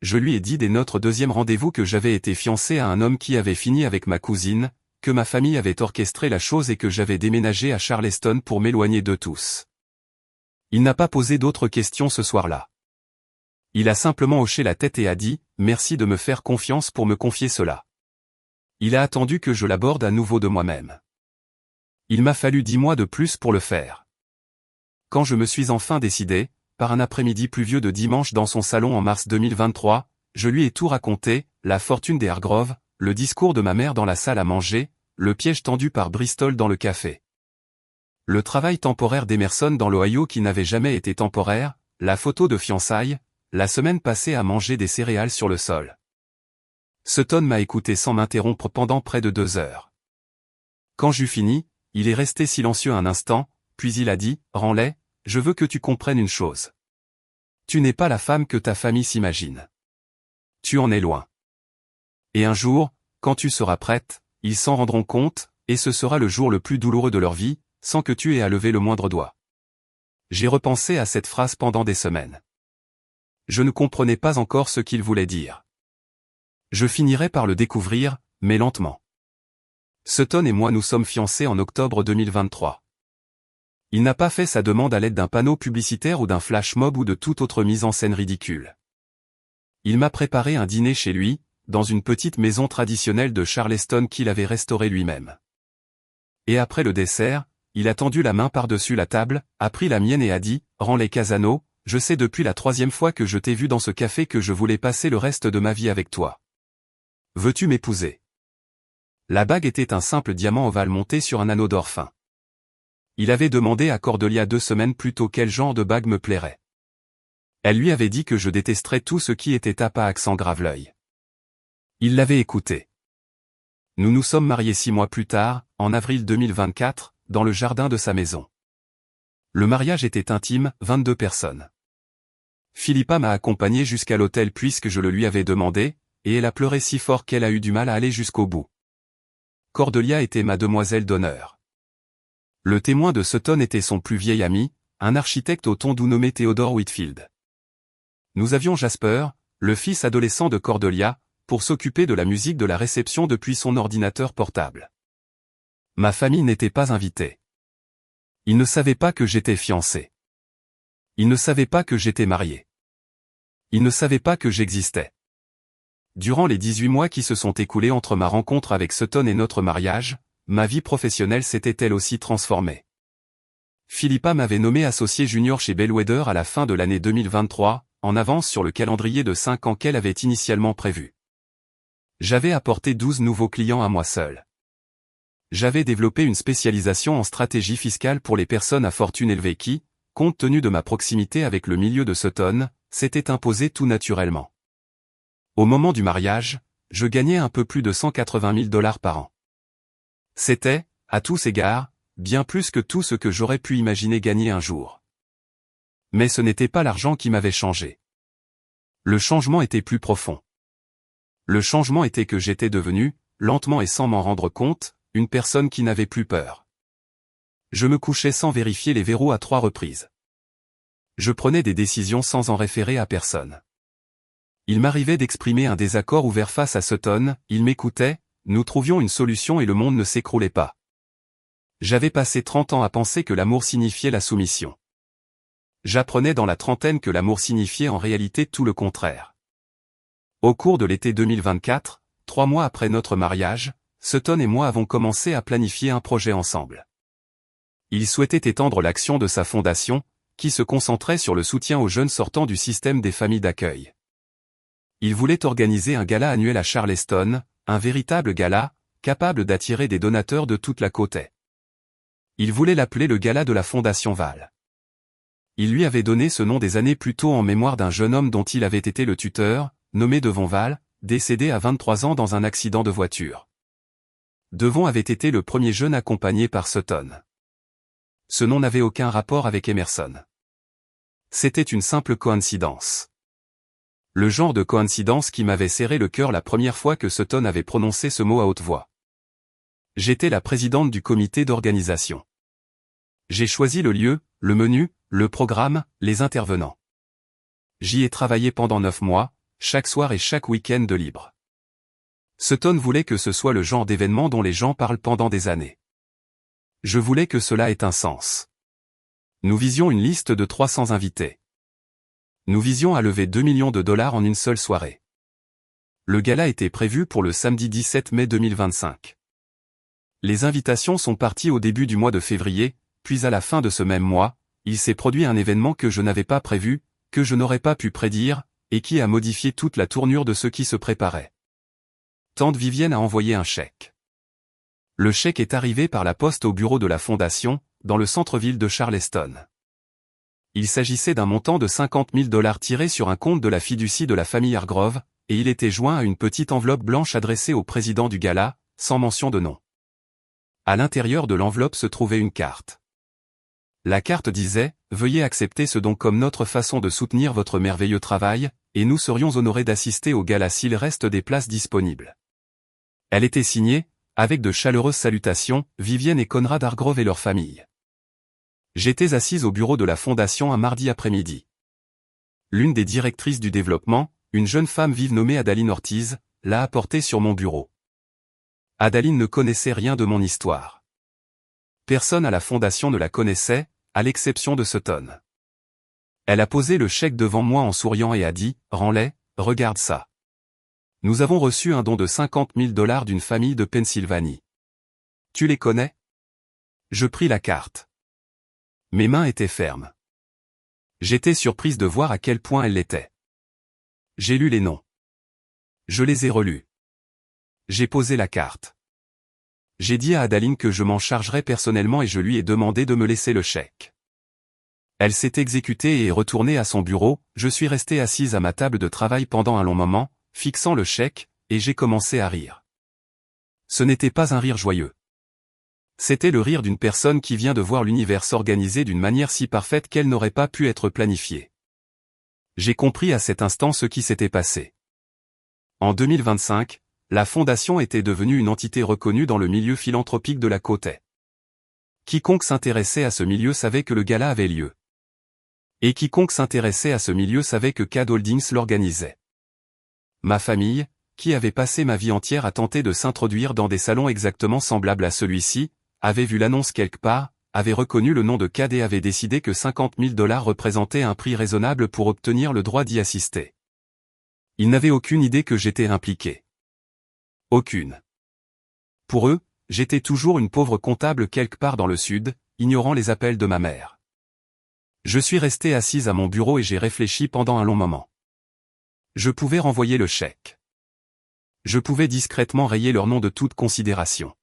Je lui ai dit dès notre 2e rendez-vous que j'avais été fiancé à un homme qui avait fini avec ma cousine, que ma famille avait orchestré la chose et que j'avais déménagé à Charleston pour m'éloigner d'eux tous. Il n'a pas posé d'autres questions ce soir-là. Il a simplement hoché la tête et a dit, merci de me faire confiance pour me confier cela. Il a attendu que je l'aborde à nouveau de moi-même. Il m'a fallu 10 mois de plus pour le faire. Quand je me suis enfin décidé, par un après-midi pluvieux de dimanche dans son salon en mars 2023, je lui ai tout raconté, la fortune des Hargrove, le discours de ma mère dans la salle à manger, le piège tendu par Bristol dans le café. Le travail temporaire d'Emerson dans l'Ohio qui n'avait jamais été temporaire, la photo de fiançailles, la semaine passée à manger des céréales sur le sol. Sutton m'a écouté sans m'interrompre pendant près de 2 heures. Quand j'eus fini, il est resté silencieux un instant, puis il a dit, Ranley, je veux que tu comprennes une chose. Tu n'es pas la femme que ta famille s'imagine. Tu en es loin. Et un jour, quand tu seras prête, ils s'en rendront compte, et ce sera le jour le plus douloureux de leur vie, sans que tu aies à lever le moindre doigt. J'ai repensé à cette phrase pendant des semaines. Je ne comprenais pas encore ce qu'il voulait dire. Je finirai par le découvrir, mais lentement. Sutton et moi nous sommes fiancés en octobre 2023. Il n'a pas fait sa demande à l'aide d'un panneau publicitaire ou d'un flash mob ou de toute autre mise en scène ridicule. Il m'a préparé un dîner chez lui, dans une petite maison traditionnelle de Charleston qu'il avait restaurée lui-même. Et après le dessert, il a tendu la main par-dessus la table, a pris la mienne et a dit, Ranley Casano, je sais depuis la 3e fois que je t'ai vu dans ce café que je voulais passer le reste de ma vie avec toi. Veux-tu m'épouser? La bague était un simple diamant ovale monté sur un anneau d'or fin. Il avait demandé à Cordelia 2 semaines plus tôt quel genre de bague me plairait. Elle lui avait dit que je détesterais tout ce qui était tape à accent grave-l'œil. Il l'avait écouté. Nous nous sommes mariés 6 mois plus tard, en avril 2024, dans le jardin de sa maison. Le mariage était intime, 22 personnes. Philippa m'a accompagné jusqu'à l'hôtel puisque je le lui avais demandé, et elle a pleuré si fort qu'elle a eu du mal à aller jusqu'au bout. Cordelia était ma demoiselle d'honneur. Le témoin de Sutton était son plus vieil ami, un architecte au ton doux nommé Theodore Whitfield. Nous avions Jasper, le fils adolescent de Cordelia, pour s'occuper de la musique de la réception depuis son ordinateur portable. Ma famille n'était pas invitée. Ils ne savaient pas que j'étais fiancé. Ils ne savaient pas que j'étais marié. Ils ne savaient pas que j'existais. Durant les 18 mois qui se sont écoulés entre ma rencontre avec Sutton et notre mariage, ma vie professionnelle s'était elle aussi transformée. Philippa m'avait nommé associé junior chez Bellwether à la fin de l'année 2023, en avance sur le calendrier de 5 ans qu'elle avait initialement prévu. J'avais apporté 12 nouveaux clients à moi seul. J'avais développé une spécialisation en stratégie fiscale pour les personnes à fortune élevée qui, compte tenu de ma proximité avec le milieu de Sutton, s'était imposée tout naturellement. Au moment du mariage, je gagnais un peu plus de 180 000 $ par an. C'était, à tous égards, bien plus que tout ce que j'aurais pu imaginer gagner un jour. Mais ce n'était pas l'argent qui m'avait changé. Le changement était plus profond. Le changement était que j'étais devenu, lentement et sans m'en rendre compte, une personne qui n'avait plus peur. Je me couchais sans vérifier les verrous à 3 reprises. Je prenais des décisions sans en référer à personne. Il m'arrivait d'exprimer un désaccord ouvert face à Sutton, il m'écoutait, nous trouvions une solution et le monde ne s'écroulait pas. J'avais passé 30 ans à penser que l'amour signifiait la soumission. J'apprenais dans la trentaine que l'amour signifiait en réalité tout le contraire. Au cours de l'été 2024, 3 mois après notre mariage, Sutton et moi avons commencé à planifier un projet ensemble. Il souhaitait étendre l'action de sa fondation, qui se concentrait sur le soutien aux jeunes sortant du système des familles d'accueil. Il voulait organiser un gala annuel à Charleston, un véritable gala, capable d'attirer des donateurs de toute la côte est. Il voulait l'appeler le gala de la Fondation Val. Il lui avait donné ce nom des années plus tôt en mémoire d'un jeune homme dont il avait été le tuteur, nommé Devon Val, décédé à 23 ans dans un accident de voiture. Devon avait été le premier jeune accompagné par Sutton. Ce nom n'avait aucun rapport avec Emerson. C'était une simple coïncidence. Le genre de coïncidence qui m'avait serré le cœur la première fois que Sutton avait prononcé ce mot à haute voix. J'étais la présidente du comité d'organisation. J'ai choisi le lieu, le menu, le programme, les intervenants. J'y ai travaillé pendant 9 mois, chaque soir et chaque week-end de libre. Sutton voulait que ce soit le genre d'événement dont les gens parlent pendant des années. Je voulais que cela ait un sens. Nous visions une liste de 300 invités. Nous visions à lever 2 millions de $ en une seule soirée. Le gala était prévu pour le samedi 17 mai 2025. Les invitations sont parties au début du mois de février, puis à la fin de ce même mois, il s'est produit un événement que je n'avais pas prévu, que je n'aurais pas pu prédire, et qui a modifié toute la tournure de ce qui se préparait. Tante Vivienne a envoyé un chèque. Le chèque est arrivé par la poste au bureau de la Fondation, dans le centre-ville de Charleston. Il s'agissait d'un montant de 50 000 $ tiré sur un compte de la fiducie de la famille Hargrove, et il était joint à une petite enveloppe blanche adressée au président du gala, sans mention de nom. À l'intérieur de l'enveloppe se trouvait une carte. La carte disait « Veuillez accepter ce don comme notre façon de soutenir votre merveilleux travail, et nous serions honorés d'assister au gala s'il reste des places disponibles. » Elle était signée, avec de chaleureuses salutations, Vivienne et Conrad Hargrove et leur famille. J'étais assise au bureau de la Fondation un mardi après-midi. L'une des directrices du développement, une jeune femme vive nommée Adaline Ortiz, l'a apportée sur mon bureau. Adaline ne connaissait rien de mon histoire. Personne à la Fondation ne la connaissait, à l'exception de Sutton. Elle a posé le chèque devant moi en souriant et a dit « Rends-les, regarde ça. Nous avons reçu un don de 50 000 $ d'une famille de Pennsylvanie. Tu les connais ?» Je pris la carte. Mes mains étaient fermes. J'étais surprise de voir à quel point elles l'étaient. J'ai lu les noms. Je les ai relus. J'ai posé la carte. J'ai dit à Adaline que je m'en chargerais personnellement et je lui ai demandé de me laisser le chèque. Elle s'est exécutée et est retournée à son bureau, je suis restée assise à ma table de travail pendant un long moment, fixant le chèque, et j'ai commencé à rire. Ce n'était pas un rire joyeux. C'était le rire d'une personne qui vient de voir l'univers s'organiser d'une manière si parfaite qu'elle n'aurait pas pu être planifiée. J'ai compris à cet instant ce qui s'était passé. En 2025, la Fondation était devenue une entité reconnue dans le milieu philanthropique de la côte est. Quiconque s'intéressait à ce milieu savait que le gala avait lieu. Et quiconque s'intéressait à ce milieu savait que CAD Holdings l'organisait. Ma famille, qui avait passé ma vie entière à tenter de s'introduire dans des salons exactement semblables à celui-ci, avait vu l'annonce quelque part, avait reconnu le nom de CAD et avait décidé que 50 000 $ représentaient un prix raisonnable pour obtenir le droit d'y assister. Ils n'avaient aucune idée que j'étais impliqué. Aucune. Pour eux, j'étais toujours une pauvre comptable quelque part dans le sud, ignorant les appels de ma mère. Je suis resté assise à mon bureau et j'ai réfléchi pendant un long moment. Je pouvais renvoyer le chèque. Je pouvais discrètement rayer leur nom de toute considération.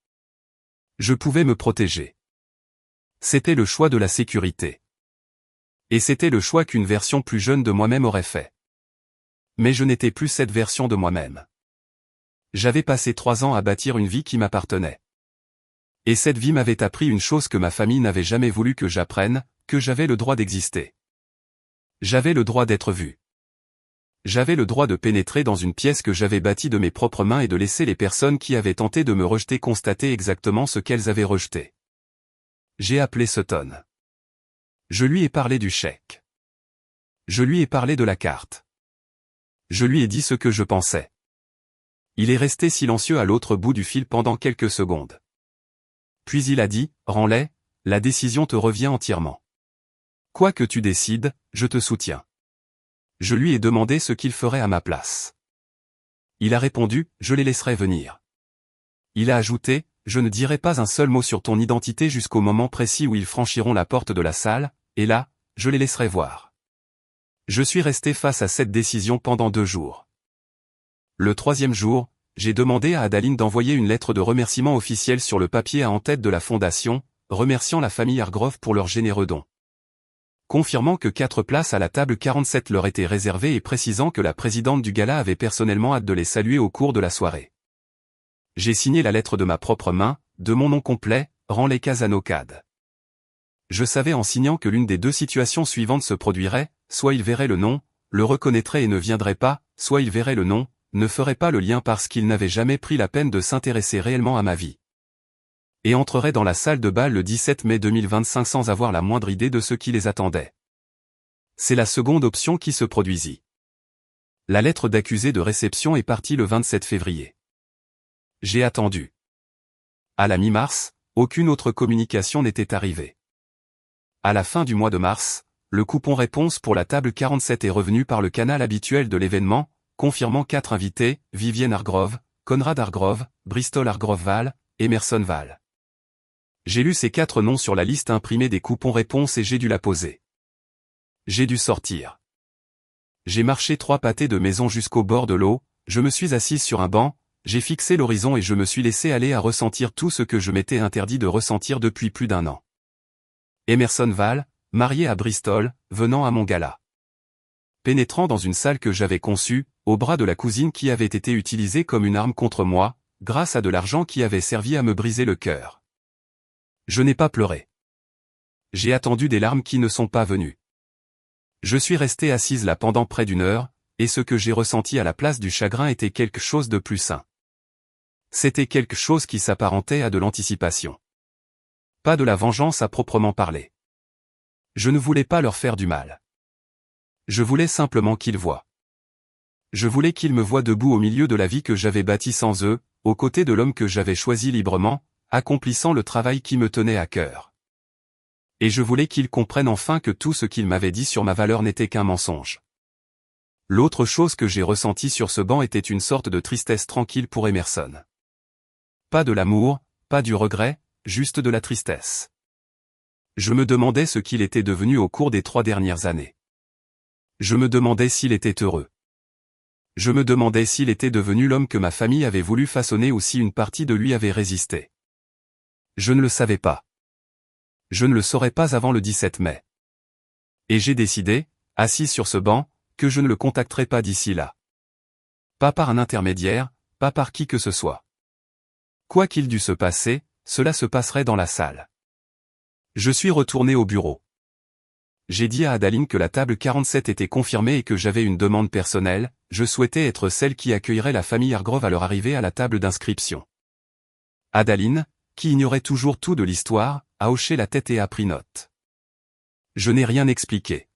Je pouvais me protéger. C'était le choix de la sécurité. Et c'était le choix qu'une version plus jeune de moi-même aurait fait. Mais je n'étais plus cette version de moi-même. J'avais passé 3 ans à bâtir une vie qui m'appartenait. Et cette vie m'avait appris une chose que ma famille n'avait jamais voulu que j'apprenne, que j'avais le droit d'exister. J'avais le droit d'être vu. J'avais le droit de pénétrer dans une pièce que j'avais bâtie de mes propres mains et de laisser les personnes qui avaient tenté de me rejeter constater exactement ce qu'elles avaient rejeté. J'ai appelé Sutton. Je lui ai parlé du chèque. Je lui ai parlé de la carte. Je lui ai dit ce que je pensais. Il est resté silencieux à l'autre bout du fil pendant quelques secondes. Puis il a dit, « Ranley, la décision te revient entièrement. Quoi que tu décides, je te soutiens. » Je lui ai demandé ce qu'il ferait à ma place. Il a répondu, « Je les laisserai venir. » Il a ajouté, « Je ne dirai pas un seul mot sur ton identité jusqu'au moment précis où ils franchiront la porte de la salle, et là, je les laisserai voir. » Je suis resté face à cette décision pendant 2 jours. Le 3e jour, j'ai demandé à Adaline d'envoyer une lettre de remerciement officielle sur le papier à en-tête de la fondation, remerciant la famille Hargrove pour leur généreux don. Confirmant que 4 places à la table 47 leur étaient réservées et précisant que la présidente du gala avait personnellement hâte de les saluer au cours de la soirée. J'ai signé la lettre de ma propre main, de mon nom complet, Ranley Casano CAD. Je savais en signant que l'une des 2 situations suivantes se produirait, soit il verrait le nom, le reconnaîtrait et ne viendrait pas, soit il verrait le nom, ne ferait pas le lien parce qu'il n'avait jamais pris la peine de s'intéresser réellement à ma vie. Et entrerait dans la salle de bal le 17 mai 2025 sans avoir la moindre idée de ce qui les attendait. C'est la seconde option qui se produisit. La lettre d'accusé de réception est partie le 27 février. J'ai attendu. À la mi-mars, aucune autre communication n'était arrivée. À la fin du mois de mars, le coupon réponse pour la table 47 est revenu par le canal habituel de l'événement, confirmant 4 invités, Vivienne Hargrove, Conrad Hargrove, Bristol Hargrove-Val, Emerson Val. J'ai lu ces 4 noms sur la liste imprimée des coupons réponse et j'ai dû la poser. J'ai dû sortir. J'ai marché 3 pâtés de maison jusqu'au bord de l'eau, je me suis assise sur un banc, j'ai fixé l'horizon et je me suis laissé aller à ressentir tout ce que je m'étais interdit de ressentir depuis plus d'1 an. Emerson Val, marié à Bristol, venant à mon gala. Pénétrant dans une salle que j'avais conçue, au bras de la cousine qui avait été utilisée comme une arme contre moi, grâce à de l'argent qui avait servi à me briser le cœur. Je n'ai pas pleuré. J'ai attendu des larmes qui ne sont pas venues. Je suis restée assise là pendant près d'1 heure, et ce que j'ai ressenti à la place du chagrin était quelque chose de plus sain. C'était quelque chose qui s'apparentait à de l'anticipation. Pas de la vengeance à proprement parler. Je ne voulais pas leur faire du mal. Je voulais simplement qu'ils voient. Je voulais qu'ils me voient debout au milieu de la vie que j'avais bâtie sans eux, aux côtés de l'homme que j'avais choisi librement, accomplissant le travail qui me tenait à cœur. Et je voulais qu'ils comprennent enfin que tout ce qu'ils m'avaient dit sur ma valeur n'était qu'un mensonge. L'autre chose que j'ai ressentie sur ce banc était une sorte de tristesse tranquille pour Emerson. Pas de l'amour, pas du regret, juste de la tristesse. Je me demandais ce qu'il était devenu au cours des 3 dernières années. Je me demandais s'il était heureux. Je me demandais s'il était devenu l'homme que ma famille avait voulu façonner ou si une partie de lui avait résisté. Je ne le savais pas. Je ne le saurais pas avant le 17 mai. Et j'ai décidé, assis sur ce banc, que je ne le contacterai pas d'ici là. Pas par un intermédiaire, pas par qui que ce soit. Quoi qu'il dût se passer, cela se passerait dans la salle. Je suis retourné au bureau. J'ai dit à Adaline que la table 47 était confirmée et que j'avais une demande personnelle, je souhaitais être celle qui accueillerait la famille Hargrove à leur arrivée à la table d'inscription. Adaline, qui ignorait toujours tout de l'histoire, a hoché la tête et a pris note. Je n'ai rien expliqué.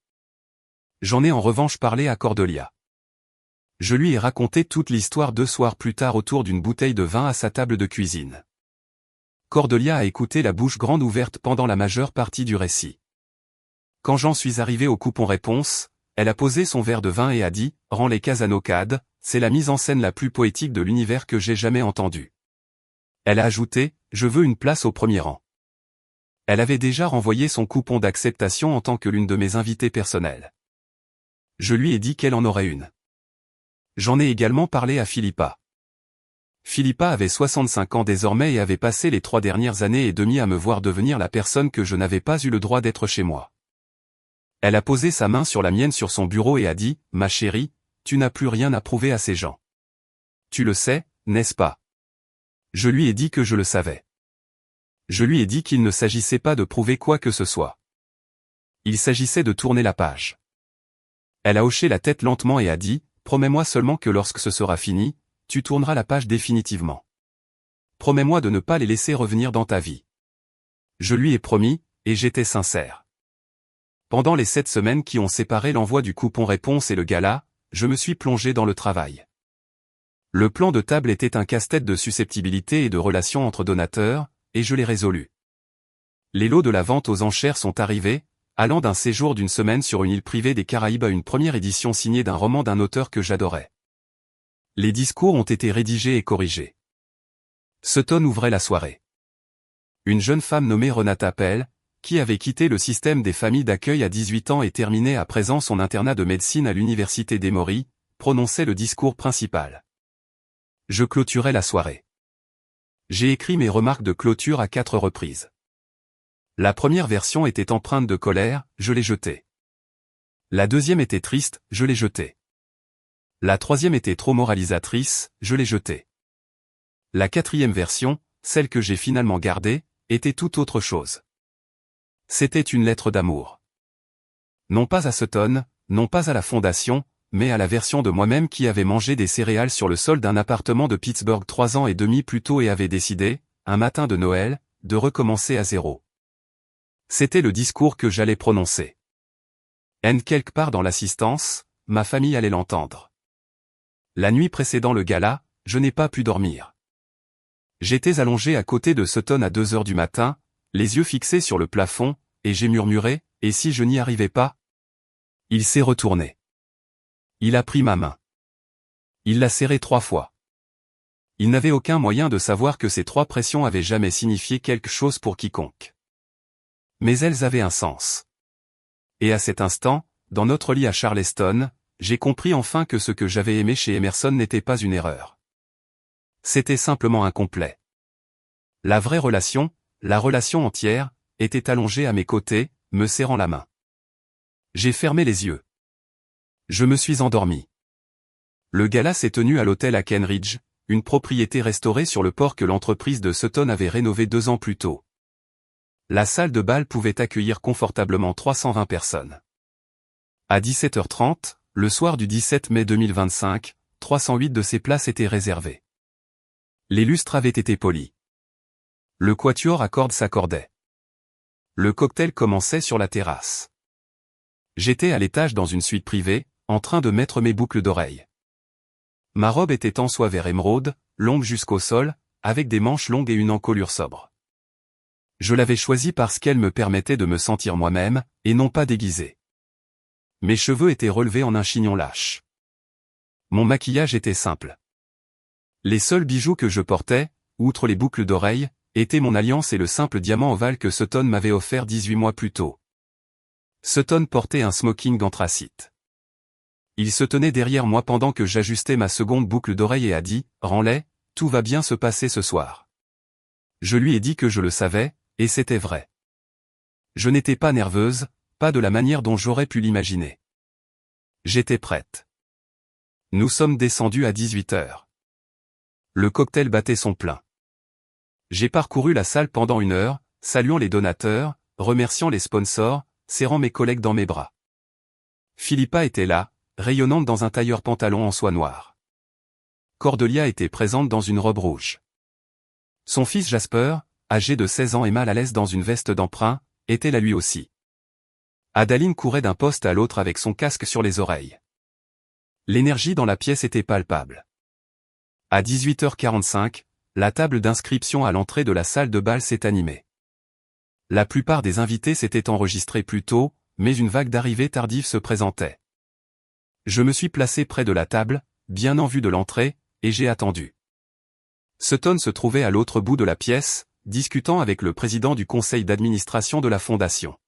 J'en ai en revanche parlé à Cordelia. Je lui ai raconté toute l'histoire 2 soirs plus tard autour d'une bouteille de vin à sa table de cuisine. Cordelia a écouté la bouche grande ouverte pendant la majeure partie du récit. Quand j'en suis arrivé au coupon réponse, elle a posé son verre de vin et a dit « Rends les casanocades, c'est la mise en scène la plus poétique de l'univers que j'ai jamais entendue. » Elle a ajouté « Je veux une place au premier rang. » Elle avait déjà renvoyé son coupon d'acceptation en tant que l'une de mes invitées personnelles. Je lui ai dit qu'elle en aurait une. J'en ai également parlé à Philippa. Philippa avait 65 ans désormais et avait passé les 3 dernières années et demie à me voir devenir la personne que je n'avais pas eu le droit d'être chez moi. Elle a posé sa main sur la mienne sur son bureau et a dit « Ma chérie, tu n'as plus rien à prouver à ces gens. Tu le sais, n'est-ce pas ?» Je lui ai dit que je le savais. Je lui ai dit qu'il ne s'agissait pas de prouver quoi que ce soit. Il s'agissait de tourner la page. Elle a hoché la tête lentement et a dit « Promets-moi seulement que lorsque ce sera fini, tu tourneras la page définitivement. Promets-moi de ne pas les laisser revenir dans ta vie. » Je lui ai promis, et j'étais sincère. Pendant les 7 semaines qui ont séparé l'envoi du coupon réponse et le gala, je me suis plongé dans le travail. Le plan de table était un casse-tête de susceptibilité et de relations entre donateurs, et je l'ai résolu. Les lots de la vente aux enchères sont arrivés, allant d'un séjour d'une semaine sur une île privée des Caraïbes à une première édition signée d'un roman d'un auteur que j'adorais. Les discours ont été rédigés et corrigés. Sutton ouvrait la soirée. Une jeune femme nommée Renata Pell, qui avait quitté le système des familles d'accueil à 18 ans et terminé à présent son internat de médecine à l'université d'Emory, prononçait le discours principal. Je clôturais la soirée. J'ai écrit mes remarques de clôture à 4 reprises. La première version était empreinte de colère, je l'ai jetée. La deuxième était triste, je l'ai jetée. La troisième était trop moralisatrice, je l'ai jetée. La 4e version, celle que j'ai finalement gardée, était tout autre chose. C'était une lettre d'amour. Non pas à Sutton, non pas à la fondation, mais à la version de moi-même qui avait mangé des céréales sur le sol d'un appartement de Pittsburgh 3 ans et demi plus tôt et avait décidé, un matin de Noël, de recommencer à zéro. C'était le discours que j'allais prononcer. Quelque part dans l'assistance, ma famille allait l'entendre. La nuit précédant le gala, je n'ai pas pu dormir. J'étais allongé à côté de Sutton à 2 heures du matin, les yeux fixés sur le plafond, et j'ai murmuré, « Et si je n'y arrivais pas ?» Il s'est retourné. Il a pris ma main. Il l'a serrée 3 fois. Il n'avait aucun moyen de savoir que ces 3 pressions avaient jamais signifié quelque chose pour quiconque. Mais elles avaient un sens. Et à cet instant, dans notre lit à Charleston, j'ai compris enfin que ce que j'avais aimé chez Emerson n'était pas une erreur. C'était simplement incomplet. La vraie relation, la relation entière, était allongée à mes côtés, me serrant la main. J'ai fermé les yeux. Je me suis endormi. Le gala s'est tenu à l'hôtel à Kenridge, une propriété restaurée sur le port que l'entreprise de Sutton avait rénové 2 ans plus tôt. La salle de bal pouvait accueillir confortablement 320 personnes. À 17h30, le soir du 17 mai 2025, 308 de ces places étaient réservées. Les lustres avaient été polis. Le quatuor à cordes s'accordait. Le cocktail commençait sur la terrasse. J'étais à l'étage dans une suite privée, en train de mettre mes boucles d'oreilles. Ma robe était en soie vert émeraude, longue jusqu'au sol, avec des manches longues et une encolure sobre. Je l'avais choisie parce qu'elle me permettait de me sentir moi-même, et non pas déguisé. Mes cheveux étaient relevés en un chignon lâche. Mon maquillage était simple. Les seuls bijoux que je portais, outre les boucles d'oreilles, étaient mon alliance et le simple diamant ovale que Sutton m'avait offert 18 mois plus tôt. Sutton portait un smoking anthracite. Il se tenait derrière moi pendant que j'ajustais ma seconde boucle d'oreille et a dit « Rends-les, tout va bien se passer ce soir. » Je lui ai dit que je le savais, et c'était vrai. Je n'étais pas nerveuse, pas de la manière dont j'aurais pu l'imaginer. J'étais prête. Nous sommes descendus à 18h. Le cocktail battait son plein. J'ai parcouru la salle pendant 1 heure, saluant les donateurs, remerciant les sponsors, serrant mes collègues dans mes bras. Philippa était là, rayonnante dans un tailleur pantalon en soie noire. Cordelia était présente dans une robe rouge. Son fils Jasper, âgé de 16 ans et mal à l'aise dans une veste d'emprunt, était là lui aussi. Adaline courait d'un poste à l'autre avec son casque sur les oreilles. L'énergie dans la pièce était palpable. À 18h45, la table d'inscription à l'entrée de la salle de bal s'est animée. La plupart des invités s'étaient enregistrés plus tôt, mais une vague d'arrivées tardives se présentait. Je me suis placé près de la table, bien en vue de l'entrée, et j'ai attendu. Sutton se trouvait à l'autre bout de la pièce, discutant avec le président du conseil d'administration de la fondation.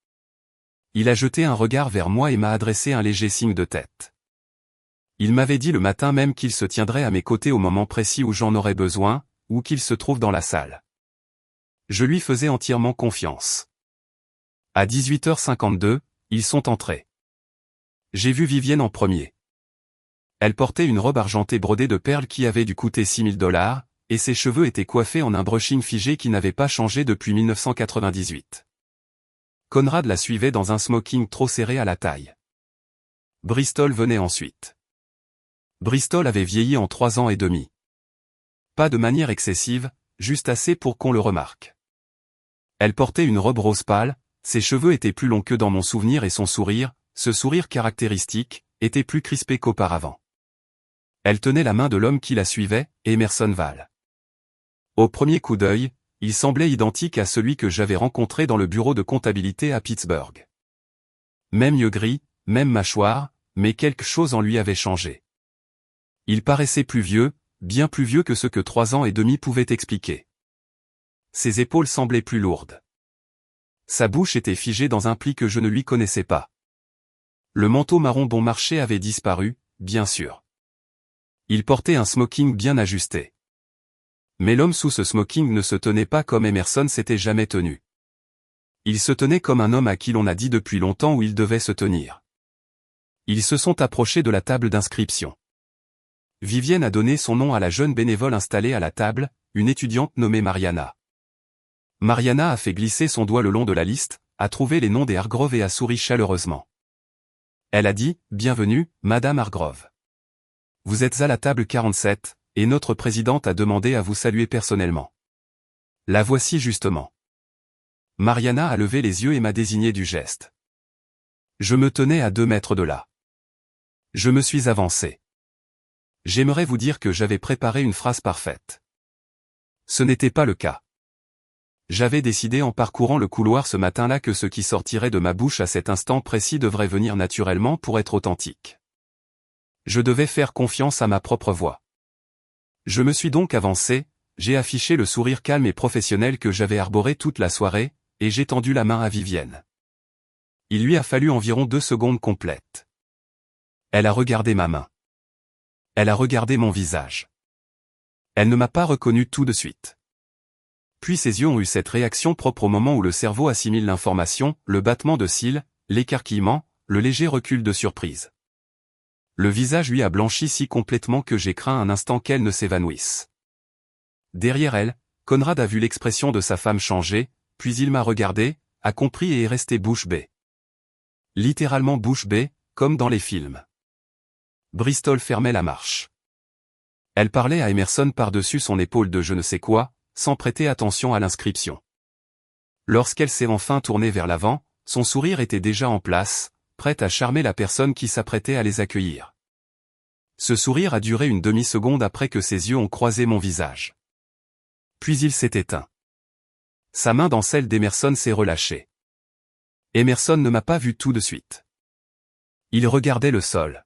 Il a jeté un regard vers moi et m'a adressé un léger signe de tête. Il m'avait dit le matin même qu'il se tiendrait à mes côtés au moment précis où j'en aurais besoin, ou qu'il se trouve dans la salle. Je lui faisais entièrement confiance. À 18h52, ils sont entrés. J'ai vu Vivienne en premier. Elle portait une robe argentée brodée de perles qui avait dû coûter $6 000, et ses cheveux étaient coiffés en un brushing figé qui n'avait pas changé depuis 1998. Conrad la suivait dans un smoking trop serré à la taille. Bristol venait ensuite. Bristol avait vieilli en 3 ans et demi. Pas de manière excessive, juste assez pour qu'on le remarque. Elle portait une robe rose pâle, ses cheveux étaient plus longs que dans mon souvenir et son sourire, ce sourire caractéristique, était plus crispé qu'auparavant. Elle tenait la main de l'homme qui la suivait, Emerson Val. Au premier coup d'œil, il semblait identique à celui que j'avais rencontré dans le bureau de comptabilité à Pittsburgh. Même yeux gris, même mâchoire, mais quelque chose en lui avait changé. Il paraissait plus vieux, bien plus vieux que ce que 3 ans et demi pouvaient expliquer. Ses épaules semblaient plus lourdes. Sa bouche était figée dans un pli que je ne lui connaissais pas. Le manteau marron bon marché avait disparu, bien sûr. Il portait un smoking bien ajusté. Mais l'homme sous ce smoking ne se tenait pas comme Emerson s'était jamais tenu. Il se tenait comme un homme à qui l'on a dit depuis longtemps où il devait se tenir. Ils se sont approchés de la table d'inscription. Vivienne a donné son nom à la jeune bénévole installée à la table, une étudiante nommée Mariana. Mariana a fait glisser son doigt le long de la liste, a trouvé les noms des Hargrove et a souri chaleureusement. Elle a dit « Bienvenue, Madame Hargrove. Vous êtes à la table 47, et notre présidente a demandé à vous saluer personnellement. La voici justement. » Mariana a levé les yeux et m'a désigné du geste. Je me tenais à 2 mètres de là. Je me suis avancé. J'aimerais vous dire que j'avais préparé une phrase parfaite. Ce n'était pas le cas. J'avais décidé en parcourant le couloir ce matin-là que ce qui sortirait de ma bouche à cet instant précis devrait venir naturellement pour être authentique. Je devais faire confiance à ma propre voix. Je me suis donc avancé, j'ai affiché le sourire calme et professionnel que j'avais arboré toute la soirée, et j'ai tendu la main à Vivienne. Il lui a fallu environ 2 secondes complètes. Elle a regardé ma main. Elle a regardé mon visage. Elle ne m'a pas reconnu tout de suite. Puis ses yeux ont eu cette réaction propre au moment où le cerveau assimile l'information, le battement de cils, l'écarquillement, le léger recul de surprise. Le visage lui a blanchi si complètement que j'ai craint un instant qu'elle ne s'évanouisse. Derrière elle, Conrad a vu l'expression de sa femme changer, puis il m'a regardé, a compris et est resté bouche bée. Littéralement bouche bée, comme dans les films. Bristol fermait la marche. Elle parlait à Emerson par-dessus son épaule de je ne sais quoi, sans prêter attention à l'inscription. Lorsqu'elle s'est enfin tournée vers l'avant, son sourire était déjà en place, prête à charmer la personne qui s'apprêtait à les accueillir. Ce sourire a duré une demi-seconde après que ses yeux ont croisé mon visage. Puis il s'est éteint. Sa main dans celle d'Emerson s'est relâchée. Emerson ne m'a pas vu tout de suite. Il regardait le sol.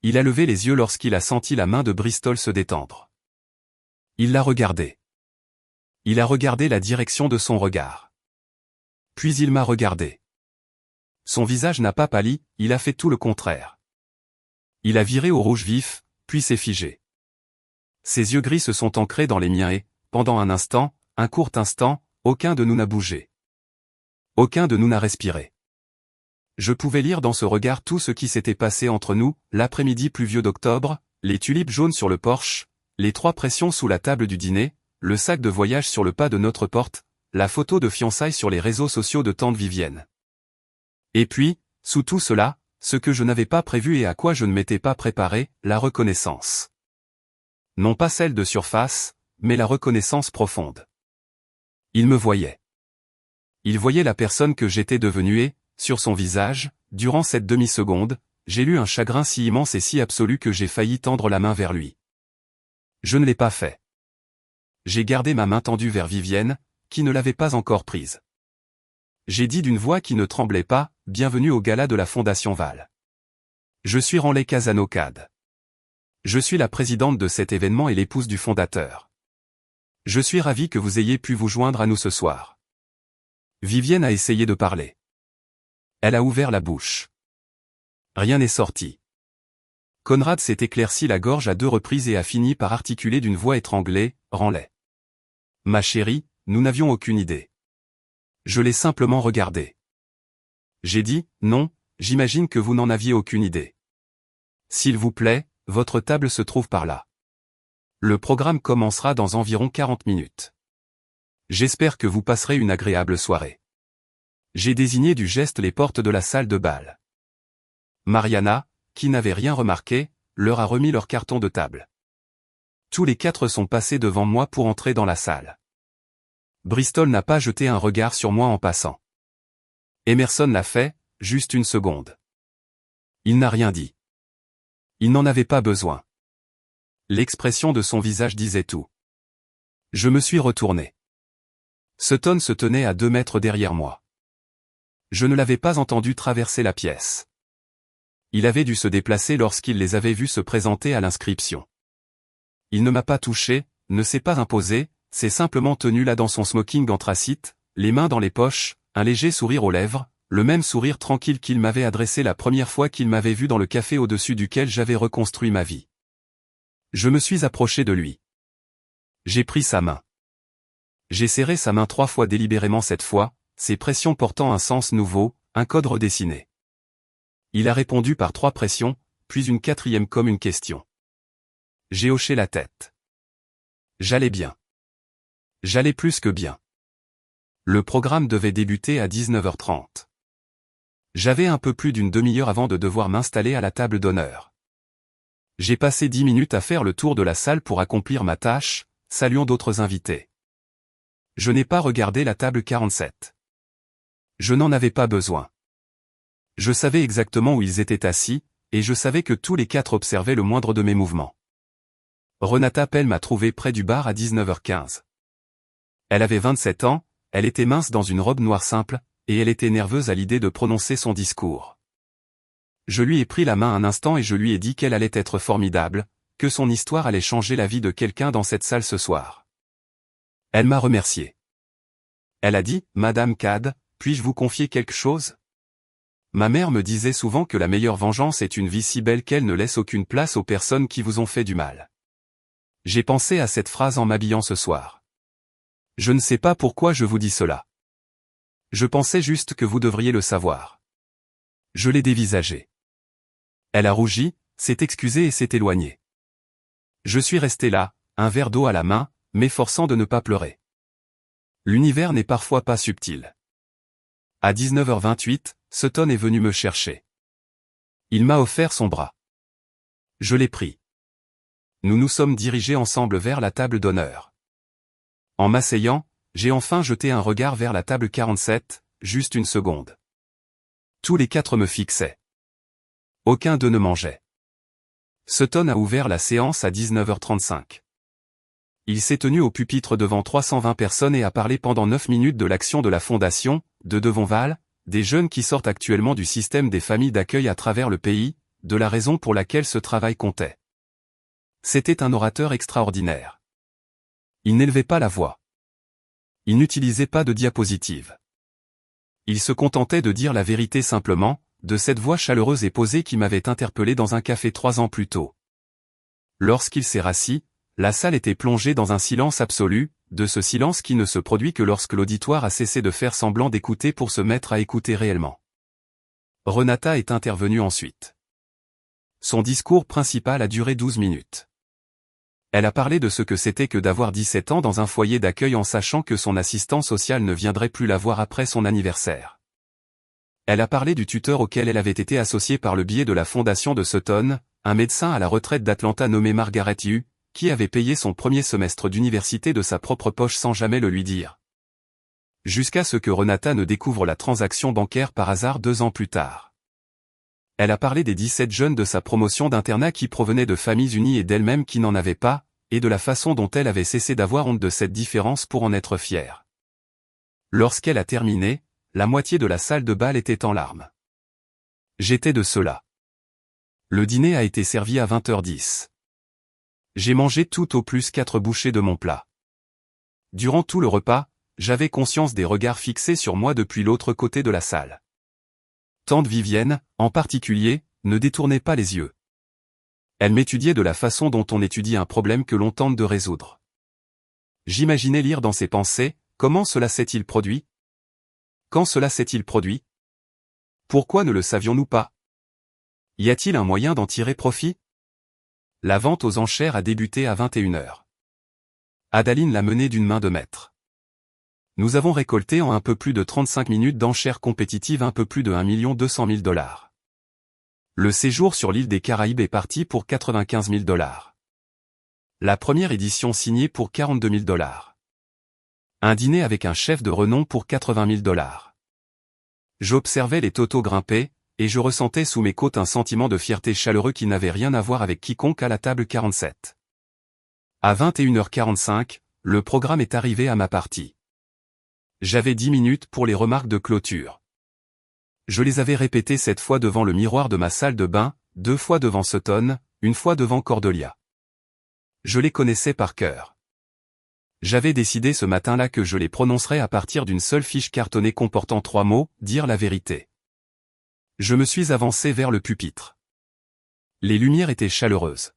Il a levé les yeux lorsqu'il a senti la main de Bristol se détendre. Il l'a regardé. Il a regardé la direction de son regard. Puis il m'a regardé. Son visage n'a pas pâli, il a fait tout le contraire. Il a viré au rouge vif, puis s'est figé. Ses yeux gris se sont ancrés dans les miens et, pendant un instant, un court instant, aucun de nous n'a bougé. Aucun de nous n'a respiré. Je pouvais lire dans ce regard tout ce qui s'était passé entre nous, l'après-midi pluvieux d'octobre, les tulipes jaunes sur le porche, les 3 pressions sous la table du dîner, le sac de voyage sur le pas de notre porte, la photo de fiançailles sur les réseaux sociaux de tante Vivienne. Et puis, sous tout cela, ce que je n'avais pas prévu et à quoi je ne m'étais pas préparé, la reconnaissance. Non pas celle de surface, mais la reconnaissance profonde. Il me voyait. Il voyait la personne que j'étais devenue et, sur son visage, durant cette demi-seconde, j'ai lu un chagrin si immense et si absolu que j'ai failli tendre la main vers lui. Je ne l'ai pas fait. J'ai gardé ma main tendue vers Vivienne, qui ne l'avait pas encore prise. J'ai dit d'une voix qui ne tremblait pas, « Bienvenue au gala de la Fondation Val. Je suis Ranley Casano-Cade. Je suis la présidente de cet événement et l'épouse du fondateur. Je suis ravie que vous ayez pu vous joindre à nous ce soir. » Vivienne a essayé de parler. Elle a ouvert la bouche. Rien n'est sorti. Conrad s'est éclairci la gorge à 2 reprises et a fini par articuler d'une voix étranglée, « Ranley. Ma chérie, nous n'avions aucune idée. Je l'ai simplement regardé. J'ai dit, non, j'imagine que vous n'en aviez aucune idée. S'il vous plaît, votre table se trouve par là. Le programme commencera dans environ 40 minutes. J'espère que vous passerez une agréable soirée. J'ai désigné du geste les portes de la salle de bal. Mariana, qui n'avait rien remarqué, leur a remis leur carton de table. Tous les 4 sont passés devant moi pour entrer dans la salle. Bristol n'a pas jeté un regard sur moi en passant. Emerson l'a fait, juste une seconde. Il n'a rien dit. Il n'en avait pas besoin. L'expression de son visage disait tout. Je me suis retourné. Sutton se tenait à 2 mètres derrière moi. Je ne l'avais pas entendu traverser la pièce. Il avait dû se déplacer lorsqu'il les avait vus se présenter à l'inscription. Il ne m'a pas touché, ne s'est pas imposé, s'est simplement tenu là dans son smoking anthracite, les mains dans les poches, un léger sourire aux lèvres, le même sourire tranquille qu'il m'avait adressé la première fois qu'il m'avait vu dans le café au-dessus duquel j'avais reconstruit ma vie. Je me suis approché de lui. J'ai pris sa main. J'ai serré sa main 3 fois délibérément cette fois, ses pressions portant un sens nouveau, un code redessiné. Il a répondu par 3 pressions, puis une 4e comme une question. J'ai hoché la tête. J'allais bien. J'allais plus que bien. Le programme devait débuter à 19h30. J'avais un peu plus d'une demi-heure avant de devoir m'installer à la table d'honneur. J'ai passé 10 minutes à faire le tour de la salle pour accomplir ma tâche, saluant d'autres invités. Je n'ai pas regardé la table 47. Je n'en avais pas besoin. Je savais exactement où ils étaient assis, et je savais que tous les 4 observaient le moindre de mes mouvements. Renata Pell m'a trouvé près du bar à 19h15. Elle avait 27 ans, elle était mince dans une robe noire simple, et elle était nerveuse à l'idée de prononcer son discours. Je lui ai pris la main un instant et je lui ai dit qu'elle allait être formidable, que son histoire allait changer la vie de quelqu'un dans cette salle ce soir. Elle m'a remercié. Elle a dit, « Madame Cade, puis-je vous confier quelque chose ? Ma mère me disait souvent que la meilleure vengeance est une vie si belle qu'elle ne laisse aucune place aux personnes qui vous ont fait du mal. » J'ai pensé à cette phrase en m'habillant ce soir. Je ne sais pas pourquoi je vous dis cela. Je pensais juste que vous devriez le savoir. Je l'ai dévisagé. Elle a rougi, s'est excusée et s'est éloignée. Je suis resté là, un verre d'eau à la main, m'efforçant de ne pas pleurer. L'univers n'est parfois pas subtil. À 19h28, Sutton est venu me chercher. Il m'a offert son bras. Je l'ai pris. Nous nous sommes dirigés ensemble vers la table d'honneur. En m'asseyant, j'ai enfin jeté un regard vers la table 47, juste une seconde. Tous les 4 me fixaient. Aucun d'eux ne mangeait. Sutton a ouvert la séance à 19h35. Il s'est tenu au pupitre devant 320 personnes et a parlé pendant 9 minutes de l'action de la Fondation, de Devonval, des jeunes qui sortent actuellement du système des familles d'accueil à travers le pays, de la raison pour laquelle ce travail comptait. C'était un orateur extraordinaire. Il n'élevait pas la voix. Il n'utilisait pas de diapositive. Il se contentait de dire la vérité simplement, de cette voix chaleureuse et posée qui m'avait interpellé dans un café 3 ans plus tôt. Lorsqu'il s'est rassis, la salle était plongée dans un silence absolu, de ce silence qui ne se produit que lorsque l'auditoire a cessé de faire semblant d'écouter pour se mettre à écouter réellement. Renata est intervenue ensuite. Son discours principal a duré 12 minutes. Elle a parlé de ce que c'était que d'avoir 17 ans dans un foyer d'accueil en sachant que son assistant social ne viendrait plus la voir après son anniversaire. Elle a parlé du tuteur auquel elle avait été associée par le biais de la fondation de Sutton, un médecin à la retraite d'Atlanta nommé Margaret Yu, qui avait payé son premier semestre d'université de sa propre poche sans jamais le lui dire. Jusqu'à ce que Renata ne découvre la transaction bancaire par hasard 2 ans plus tard. Elle a parlé des 17 jeunes de sa promotion d'internat qui provenaient de familles unies et d'elle-même qui n'en avaient pas, et de la façon dont elle avait cessé d'avoir honte de cette différence pour en être fière. Lorsqu'elle a terminé, la moitié de la salle de bal était en larmes. J'étais de ceux-là. Le dîner a été servi à 20h10. J'ai mangé tout au plus 4 bouchées de mon plat. Durant tout le repas, j'avais conscience des regards fixés sur moi depuis l'autre côté de la salle. Tante Vivienne, en particulier, ne détournait pas les yeux. Elle m'étudiait de la façon dont on étudie un problème que l'on tente de résoudre. J'imaginais lire dans ses pensées, comment cela s'est-il produit? Quand cela s'est-il produit? Pourquoi ne le savions-nous pas? Y a-t-il un moyen d'en tirer profit? La vente aux enchères a débuté à 21h. Adaline l'a menée d'une main de maître. Nous avons récolté en un peu plus de 35 minutes d'enchères compétitives un peu plus de 1 200 000 $. Le séjour sur l'île des Caraïbes est parti pour 95 000 $. La première édition signée pour 42 000 $. Un dîner avec un chef de renom pour 80 000 $. J'observais les totaux grimper, et je ressentais sous mes côtes un sentiment de fierté chaleureux qui n'avait rien à voir avec quiconque à la table 47. À 21h45, le programme est arrivé à ma partie. J'avais 10 minutes pour les remarques de clôture. Je les avais répétées 7 fois devant le miroir de ma salle de bain, 2 fois devant Sutton, 1 fois devant Cordelia. Je les connaissais par cœur. J'avais décidé ce matin-là que je les prononcerais à partir d'une seule fiche cartonnée comportant 3 mots, dire la vérité. Je me suis avancé vers le pupitre. Les lumières étaient chaleureuses.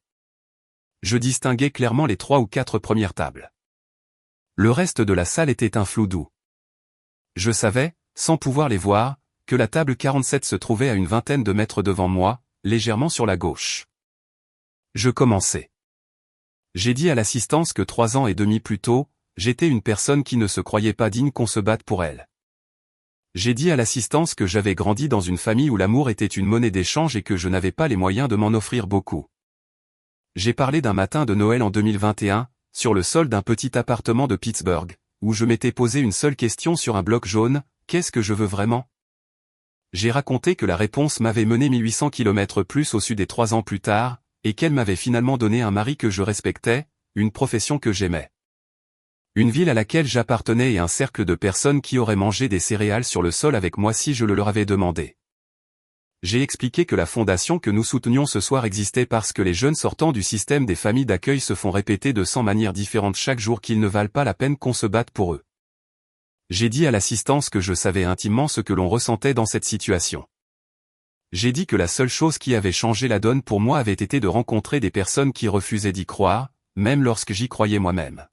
Je distinguais clairement les 3 ou 4 premières tables. Le reste de la salle était un flou doux. Je savais, sans pouvoir les voir, que la table 47 se trouvait à une vingtaine de mètres devant moi, légèrement sur la gauche. Je commençais. J'ai dit à l'assistance que 3 ans et demi plus tôt, j'étais une personne qui ne se croyait pas digne qu'on se batte pour elle. J'ai dit à l'assistance que j'avais grandi dans une famille où l'amour était une monnaie d'échange et que je n'avais pas les moyens de m'en offrir beaucoup. J'ai parlé d'un matin de Noël en 2021, sur le sol d'un petit appartement de Pittsburgh, où je m'étais posé une seule question sur un bloc jaune, qu'est-ce que je veux vraiment? J'ai raconté que la réponse m'avait mené 1800 km plus au sud et 3 ans plus tard, et qu'elle m'avait finalement donné un mari que je respectais, une profession que j'aimais. Une ville à laquelle j'appartenais et un cercle de personnes qui auraient mangé des céréales sur le sol avec moi si je le leur avais demandé. J'ai expliqué que la fondation que nous soutenions ce soir existait parce que les jeunes sortant du système des familles d'accueil se font répéter de 100 manières différentes chaque jour qu'ils ne valent pas la peine qu'on se batte pour eux. J'ai dit à l'assistance que je savais intimement ce que l'on ressentait dans cette situation. J'ai dit que la seule chose qui avait changé la donne pour moi avait été de rencontrer des personnes qui refusaient d'y croire, même lorsque j'y croyais moi-même.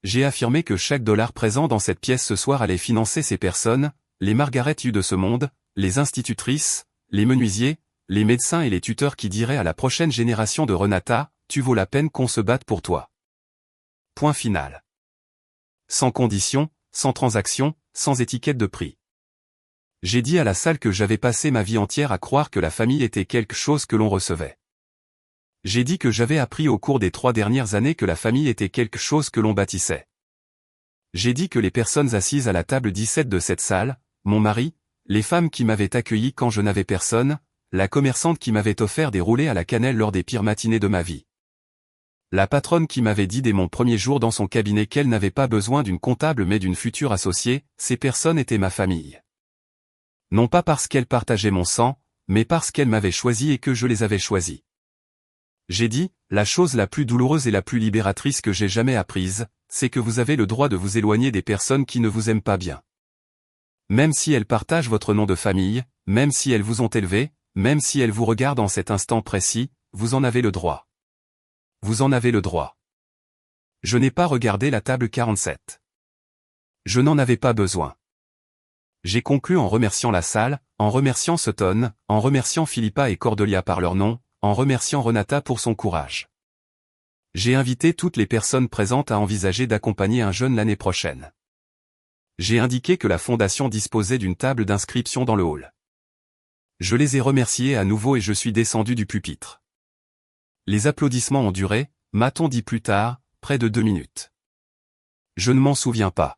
J'ai affirmé que chaque dollar présent dans cette pièce ce soir allait financer ces personnes, les Margaret Hughes de ce monde, les institutrices, les menuisiers, les médecins et les tuteurs qui diraient à la prochaine génération de Renata, tu vaux la peine qu'on se batte pour toi. Point final. Sans condition, sans transaction, sans étiquette de prix. J'ai dit à la salle que j'avais passé ma vie entière à croire que la famille était quelque chose que l'on recevait. J'ai dit que j'avais appris au cours des 3 dernières années que la famille était quelque chose que l'on bâtissait. J'ai dit que les personnes assises à la table 17 de cette salle, mon mari, les femmes qui m'avaient accueilli quand je n'avais personne, la commerçante qui m'avait offert des roulés à la cannelle lors des pires matinées de ma vie. La patronne qui m'avait dit dès mon premier jour dans son cabinet qu'elle n'avait pas besoin d'une comptable mais d'une future associée, ces personnes étaient ma famille. Non pas parce qu'elles partageaient mon sang, mais parce qu'elles m'avaient choisi et que je les avais choisis. J'ai dit, la chose la plus douloureuse et la plus libératrice que j'ai jamais apprise, c'est que vous avez le droit de vous éloigner des personnes qui ne vous aiment pas bien. Même si elles partagent votre nom de famille, même si elles vous ont élevé, même si elles vous regardent en cet instant précis, vous en avez le droit. Vous en avez le droit. Je n'ai pas regardé la table 47. Je n'en avais pas besoin. J'ai conclu en remerciant la salle, en remerciant Sutton, en remerciant Philippa et Cordelia par leur nom, en remerciant Renata pour son courage. J'ai invité toutes les personnes présentes à envisager d'accompagner un jeune l'année prochaine. J'ai indiqué que la fondation disposait d'une table d'inscription dans le hall. Je les ai remerciés à nouveau et je suis descendu du pupitre. Les applaudissements ont duré, m'a-t-on dit plus tard, près de 2 minutes. Je ne m'en souviens pas.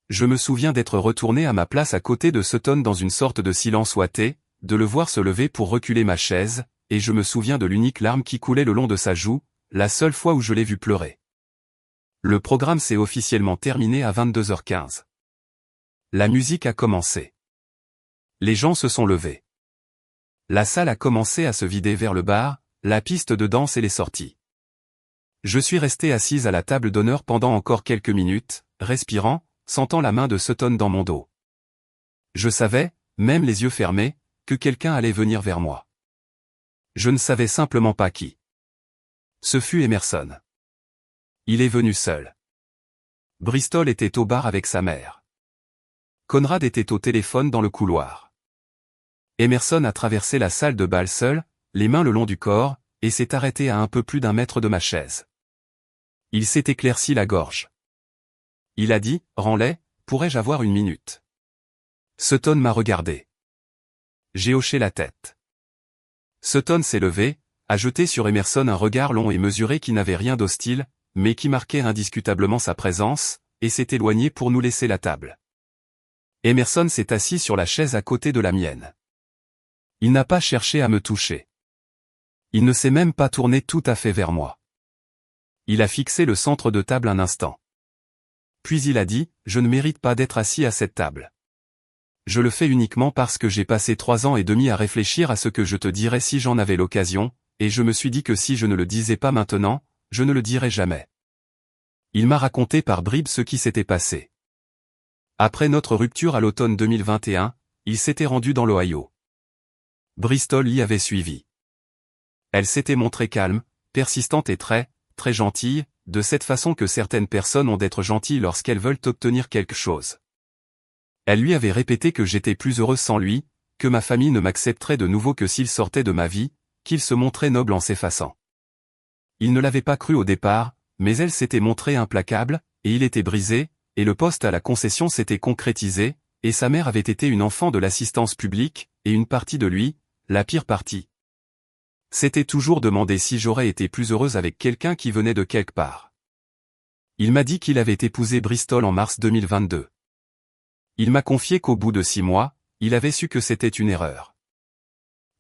Je me souviens d'être retourné à ma place à côté de Sutton dans une sorte de silence ouaté, de le voir se lever pour reculer ma chaise, et je me souviens de l'unique larme qui coulait le long de sa joue, la seule fois où je l'ai vu pleurer. Le programme s'est officiellement terminé à 22h15. La musique a commencé. Les gens se sont levés. La salle a commencé à se vider vers le bar, la piste de danse et les sorties. Je suis resté assise à la table d'honneur pendant encore quelques minutes, respirant, sentant la main de Sutton dans mon dos. Je savais, même les yeux fermés, que quelqu'un allait venir vers moi. Je ne savais simplement pas qui. Ce fut Emerson. Il est venu seul. Bristol était au bar avec sa mère. Conrad était au téléphone dans le couloir. Emerson a traversé la salle de bal seul, les mains le long du corps, et s'est arrêté à un peu plus d'1 mètre de ma chaise. Il s'est éclairci la gorge. Il a dit, « Ranley, pourrais-je avoir une minute ?» Sutton m'a regardé. J'ai hoché la tête. Sutton s'est levé, a jeté sur Emerson un regard long et mesuré qui n'avait rien d'hostile, mais qui marquait indiscutablement sa présence, et s'est éloigné pour nous laisser la table. Emerson s'est assis sur la chaise à côté de la mienne. Il n'a pas cherché à me toucher. Il ne s'est même pas tourné tout à fait vers moi. Il a fixé le centre de table un instant. Puis il a dit, « Je ne mérite pas d'être assis à cette table. Je le fais uniquement parce que j'ai passé 3 ans et demi à réfléchir à ce que je te dirais si j'en avais l'occasion, et je me suis dit que si je ne le disais pas maintenant, je ne le dirais jamais. » Il m'a raconté par bribes ce qui s'était passé. Après notre rupture à l'automne 2021, il s'était rendu dans l'Ohio. Bristol y avait suivi. Elle s'était montrée calme, persistante et très gentille, de cette façon que certaines personnes ont d'être gentilles lorsqu'elles veulent obtenir quelque chose. Elle lui avait répété que j'étais plus heureuse sans lui, que ma famille ne m'accepterait de nouveau que s'il sortait de ma vie, qu'il se montrait noble en s'effaçant. Il ne l'avait pas cru au départ, mais elle s'était montrée implacable, et il était brisé, et le poste à la concession s'était concrétisé, et sa mère avait été une enfant de l'assistance publique, et une partie de lui, la pire partie, s'était toujours demandé si j'aurais été plus heureuse avec quelqu'un qui venait de quelque part. Il m'a dit qu'il avait épousé Bristol en mars 2022. Il m'a confié qu'au bout de 6 mois, il avait su que c'était une erreur.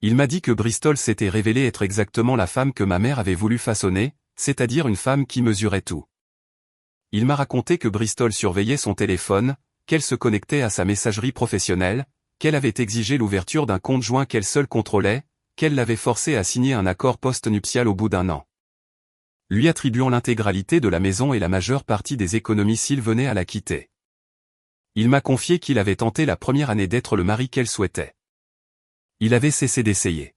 Il m'a dit que Bristol s'était révélée être exactement la femme que ma mère avait voulu façonner, c'est-à-dire une femme qui mesurait tout. Il m'a raconté que Bristol surveillait son téléphone, qu'elle se connectait à sa messagerie professionnelle, qu'elle avait exigé l'ouverture d'un compte joint qu'elle seule contrôlait, qu'elle l'avait forcé à signer un accord post-nuptial au bout d'1 an. Lui attribuant l'intégralité de la maison et la majeure partie des économies s'il venait à la quitter. Il m'a confié qu'il avait tenté la première année d'être le mari qu'elle souhaitait. Il avait cessé d'essayer.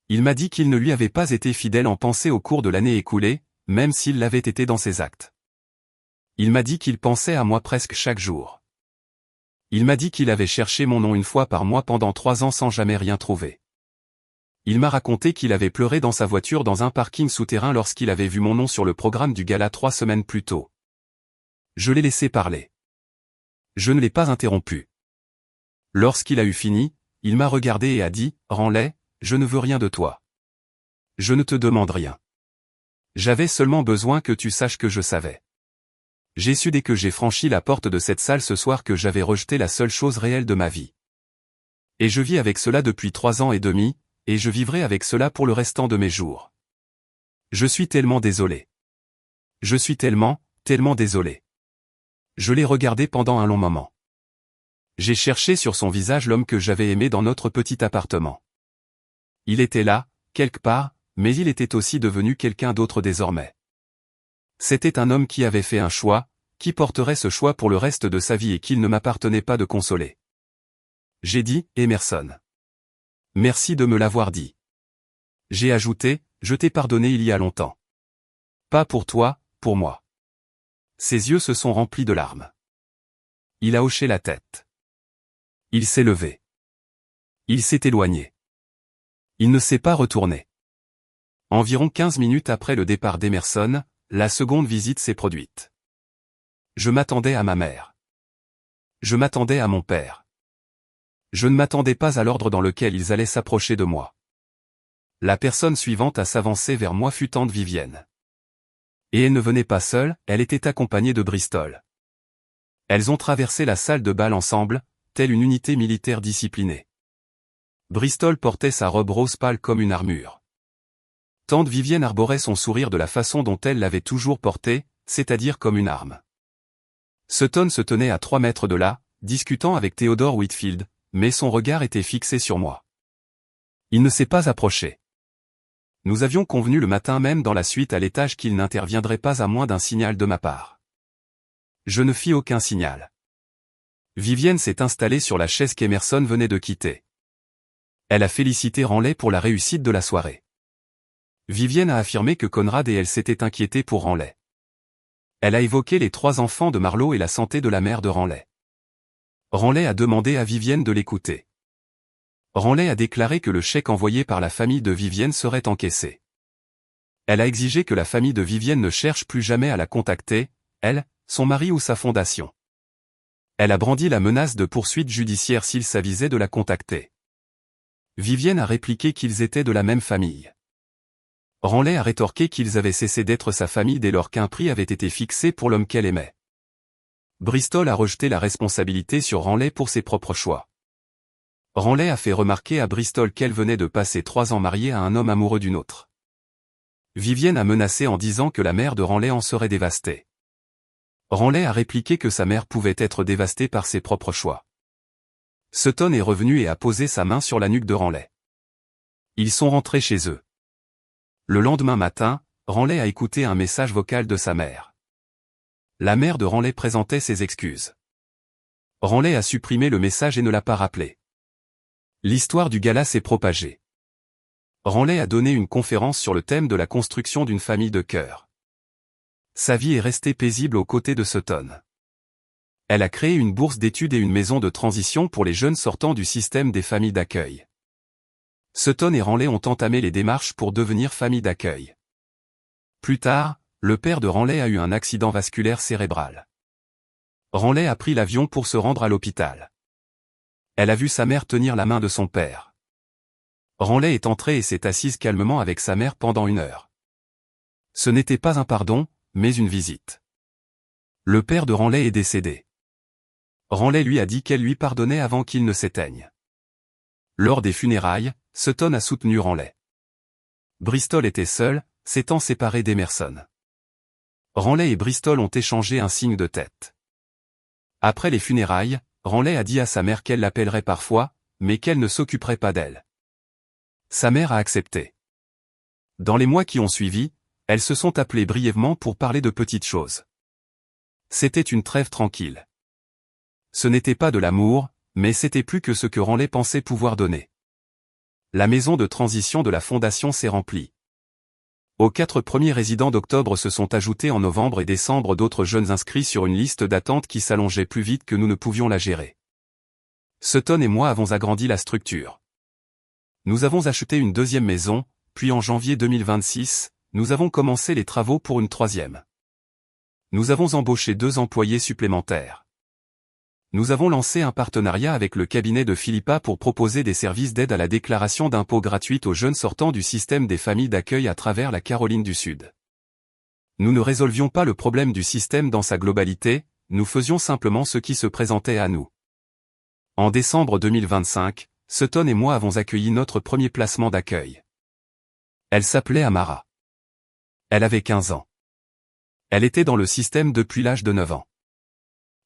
Il m'a dit qu'il ne lui avait pas été fidèle en pensée au cours de l'année écoulée, même s'il l'avait été dans ses actes. Il m'a dit qu'il pensait à moi presque chaque jour. Il m'a dit qu'il avait cherché mon nom 1 fois par mois pendant 3 ans sans jamais rien trouver. Il m'a raconté qu'il avait pleuré dans sa voiture dans un parking souterrain lorsqu'il avait vu mon nom sur le programme du gala 3 semaines plus tôt. Je l'ai laissé parler. Je ne l'ai pas interrompu. Lorsqu'il a eu fini, il m'a regardé et a dit, « Ranley, je ne veux rien de toi. Je ne te demande rien. J'avais seulement besoin que tu saches que je savais. J'ai su dès que j'ai franchi la porte de cette salle ce soir que j'avais rejeté la seule chose réelle de ma vie. Et je vis avec cela depuis 3 ans et demi, et je vivrai avec cela pour le restant de mes jours. Je suis tellement désolé. Je suis tellement désolé. » Je l'ai regardé pendant un long moment. J'ai cherché sur son visage l'homme que j'avais aimé dans notre petit appartement. Il était là, quelque part, mais il était aussi devenu quelqu'un d'autre désormais. C'était un homme qui avait fait un choix, qui porterait ce choix pour le reste de sa vie et qu'il ne m'appartenait pas de consoler. J'ai dit, « Emerson. Merci de me l'avoir dit. » J'ai ajouté, « Je t'ai pardonné il y a longtemps. Pas pour toi, pour moi. » Ses yeux se sont remplis de larmes. Il a hoché la tête. Il s'est levé. Il s'est éloigné. Il ne s'est pas retourné. Environ 15 minutes après le départ d'Emerson, la seconde visite s'est produite. Je m'attendais à ma mère. Je m'attendais à mon père. Je ne m'attendais pas à l'ordre dans lequel ils allaient s'approcher de moi. La personne suivante à s'avancer vers moi fut tante Vivienne. Et elle ne venait pas seule, elle était accompagnée de Bristol. Elles ont traversé la salle de bal ensemble, telle une unité militaire disciplinée. Bristol portait sa robe rose pâle comme une armure. Tante Vivienne arborait son sourire de la façon dont elle l'avait toujours porté, c'est-à-dire comme une arme. Sutton se tenait à 3 mètres de là, discutant avec Theodore Whitfield, mais son regard était fixé sur moi. Il ne s'est pas approché. Nous avions convenu le matin même dans la suite à l'étage qu'il n'interviendrait pas à moins d'un signal de ma part. Je ne fis aucun signal. Vivienne s'est installée sur la chaise qu'Emerson venait de quitter. Elle a félicité Ranley pour la réussite de la soirée. Vivienne a affirmé que Conrad et elle s'étaient inquiétés pour Ranley. Elle a évoqué les 3 enfants de Marlowe et la santé de la mère de Ranley. Ranley a demandé à Vivienne de l'écouter. Ranley a déclaré que le chèque envoyé par la famille de Vivienne serait encaissé. Elle a exigé que la famille de Vivienne ne cherche plus jamais à la contacter, elle, son mari ou sa fondation. Elle a brandi la menace de poursuite judiciaire s'il s'avisait de la contacter. Vivienne a répliqué qu'ils étaient de la même famille. Ranley a rétorqué qu'ils avaient cessé d'être sa famille dès lors qu'un prix avait été fixé pour l'homme qu'elle aimait. Bristol a rejeté la responsabilité sur Ranley pour ses propres choix. Ranley a fait remarquer à Bristol qu'elle venait de passer 3 ans mariée à un homme amoureux d'une autre. Vivienne a menacé en disant que la mère de Ranley en serait dévastée. Ranley a répliqué que sa mère pouvait être dévastée par ses propres choix. Sutton est revenu et a posé sa main sur la nuque de Ranley. Ils sont rentrés chez eux. Le lendemain matin, Ranley a écouté un message vocal de sa mère. La mère de Ranley présentait ses excuses. Ranley a supprimé le message et ne l'a pas rappelé. L'histoire du gala s'est propagée. Ranley a donné une conférence sur le thème de la construction d'une famille de cœur. Sa vie est restée paisible aux côtés de Sutton. Elle a créé une bourse d'études et une maison de transition pour les jeunes sortant du système des familles d'accueil. Sutton et Ranley ont entamé les démarches pour devenir famille d'accueil. Plus tard, le père de Ranley a eu un accident vasculaire cérébral. Ranley a pris l'avion pour se rendre à l'hôpital. Elle a vu sa mère tenir la main de son père. Ranley est entrée et s'est assise calmement avec sa mère pendant 1 heure. Ce n'était pas un pardon, mais une visite. Le père de Ranley est décédé. Ranley lui a dit qu'elle lui pardonnait avant qu'il ne s'éteigne. Lors des funérailles, Sutton a soutenu Ranley. Bristol était seul, s'étant séparé d'Emerson. Ranley et Bristol ont échangé un signe de tête. Après les funérailles, Ranley a dit à sa mère qu'elle l'appellerait parfois, mais qu'elle ne s'occuperait pas d'elle. Sa mère a accepté. Dans les mois qui ont suivi, elles se sont appelées brièvement pour parler de petites choses. C'était une trêve tranquille. Ce n'était pas de l'amour, mais c'était plus que ce que Ranley pensait pouvoir donner. La maison de transition de la fondation s'est remplie. Aux 4 premiers résidents d'octobre se sont ajoutés en novembre et décembre d'autres jeunes inscrits sur une liste d'attente qui s'allongeait plus vite que nous ne pouvions la gérer. Sutton et moi avons agrandi la structure. Nous avons acheté une 2e maison, puis en janvier 2026, nous avons commencé les travaux pour une 3e. Nous avons embauché 2 employés supplémentaires. Nous avons lancé un partenariat avec le cabinet de Philippa pour proposer des services d'aide à la déclaration d'impôts gratuite aux jeunes sortant du système des familles d'accueil à travers la Caroline du Sud. Nous ne résolvions pas le problème du système dans sa globalité, nous faisions simplement ce qui se présentait à nous. En décembre 2025, Sutton et moi avons accueilli notre premier placement d'accueil. Elle s'appelait Amara. Elle avait 15 ans. Elle était dans le système depuis l'âge de 9 ans.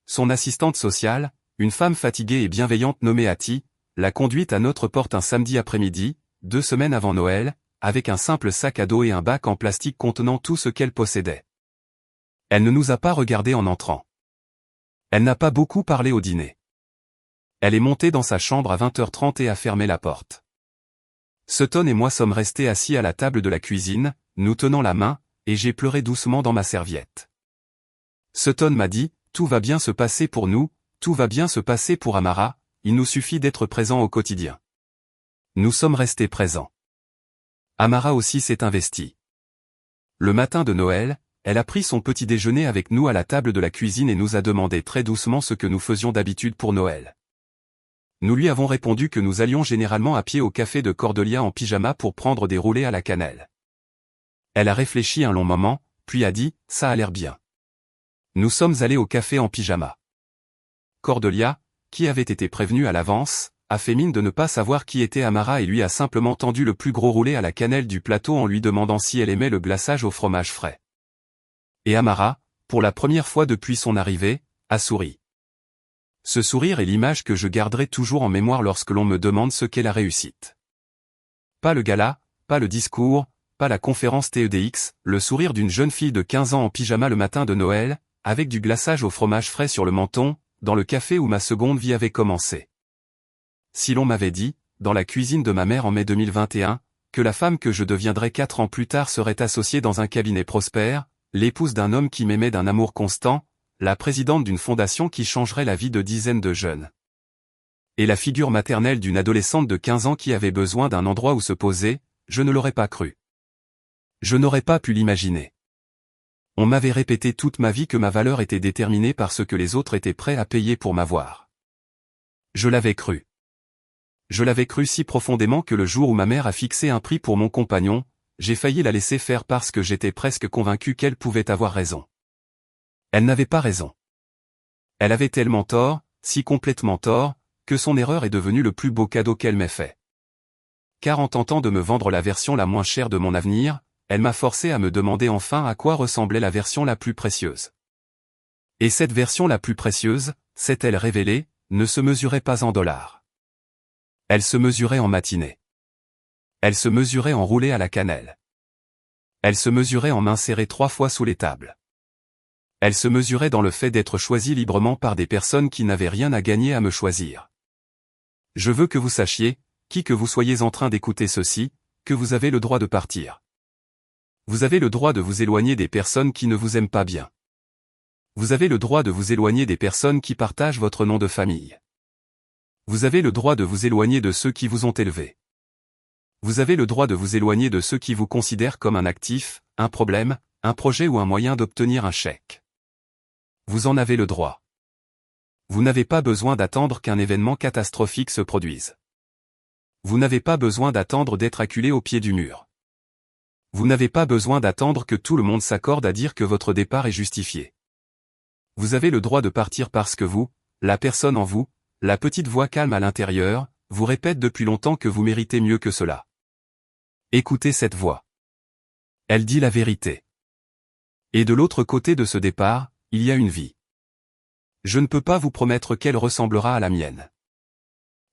Son assistante sociale, une femme fatiguée et bienveillante nommée Hattie, l'a conduite à notre porte un samedi après-midi, 2 semaines avant Noël, avec un simple sac à dos et un bac en plastique contenant tout ce qu'elle possédait. Elle ne nous a pas regardés en entrant. Elle n'a pas beaucoup parlé au dîner. Elle est montée dans sa chambre à 20h30 et a fermé la porte. Sutton et moi sommes restés assis à la table de la cuisine, nous tenant la main, et j'ai pleuré doucement dans ma serviette. Sutton m'a dit, tout va bien se passer pour nous, tout va bien se passer pour Amara, il nous suffit d'être présents au quotidien. Nous sommes restés présents. Amara aussi s'est investie. Le matin de Noël, elle a pris son petit déjeuner avec nous à la table de la cuisine et nous a demandé très doucement ce que nous faisions d'habitude pour Noël. Nous lui avons répondu que nous allions généralement à pied au café de Cordelia en pyjama pour prendre des roulés à la cannelle. Elle a réfléchi un long moment, puis a dit, ça a l'air bien. Nous sommes allés au café en pyjama. Cordelia, qui avait été prévenue à l'avance, a fait mine de ne pas savoir qui était Amara et lui a simplement tendu le plus gros roulé à la cannelle du plateau en lui demandant si elle aimait le glaçage au fromage frais. Et Amara, pour la première fois depuis son arrivée, a souri. Ce sourire est l'image que je garderai toujours en mémoire lorsque l'on me demande ce qu'est la réussite. Pas le gala, pas le discours, pas la conférence TEDx, le sourire d'une jeune fille de 15 ans en pyjama le matin de Noël, avec du glaçage au fromage frais sur le menton, dans le café où ma seconde vie avait commencé. Si l'on m'avait dit, dans la cuisine de ma mère en mai 2021, que la femme que je deviendrais 4 ans plus tard serait associée dans un cabinet prospère, l'épouse d'un homme qui m'aimait d'un amour constant, la présidente d'une fondation qui changerait la vie de dizaines de jeunes, et la figure maternelle d'une adolescente de 15 ans qui avait besoin d'un endroit où se poser, je ne l'aurais pas cru. Je n'aurais pas pu l'imaginer. On m'avait répété toute ma vie que ma valeur était déterminée par ce que les autres étaient prêts à payer pour m'avoir. Je l'avais cru. Je l'avais cru si profondément que le jour où ma mère a fixé un prix pour mon compagnon, j'ai failli la laisser faire parce que j'étais presque convaincu qu'elle pouvait avoir raison. Elle n'avait pas raison. Elle avait tellement tort, si complètement tort, que son erreur est devenue le plus beau cadeau qu'elle m'ait fait. Car en tentant de me vendre la version la moins chère de mon avenir, elle m'a forcé à me demander enfin à quoi ressemblait la version la plus précieuse. Et cette version la plus précieuse, s'est-elle révélée, ne se mesurait pas en dollars. Elle se mesurait en matinée. Elle se mesurait en roulé à la cannelle. Elle se mesurait en m'insérée 3 fois sous les tables. Elle se mesurait dans le fait d'être choisie librement par des personnes qui n'avaient rien à gagner à me choisir. Je veux que vous sachiez, qui que vous soyez en train d'écouter ceci, que vous avez le droit de partir. Vous avez le droit de vous éloigner des personnes qui ne vous aiment pas bien. Vous avez le droit de vous éloigner des personnes qui partagent votre nom de famille. Vous avez le droit de vous éloigner de ceux qui vous ont élevé. Vous avez le droit de vous éloigner de ceux qui vous considèrent comme un actif, un problème, un projet ou un moyen d'obtenir un chèque. Vous en avez le droit. Vous n'avez pas besoin d'attendre qu'un événement catastrophique se produise. Vous n'avez pas besoin d'attendre d'être acculé au pied du mur. Vous n'avez pas besoin d'attendre que tout le monde s'accorde à dire que votre départ est justifié. Vous avez le droit de partir parce que vous, la personne en vous, la petite voix calme à l'intérieur, vous répète depuis longtemps que vous méritez mieux que cela. Écoutez cette voix. Elle dit la vérité. Et de l'autre côté de ce départ, il y a une vie. Je ne peux pas vous promettre qu'elle ressemblera à la mienne.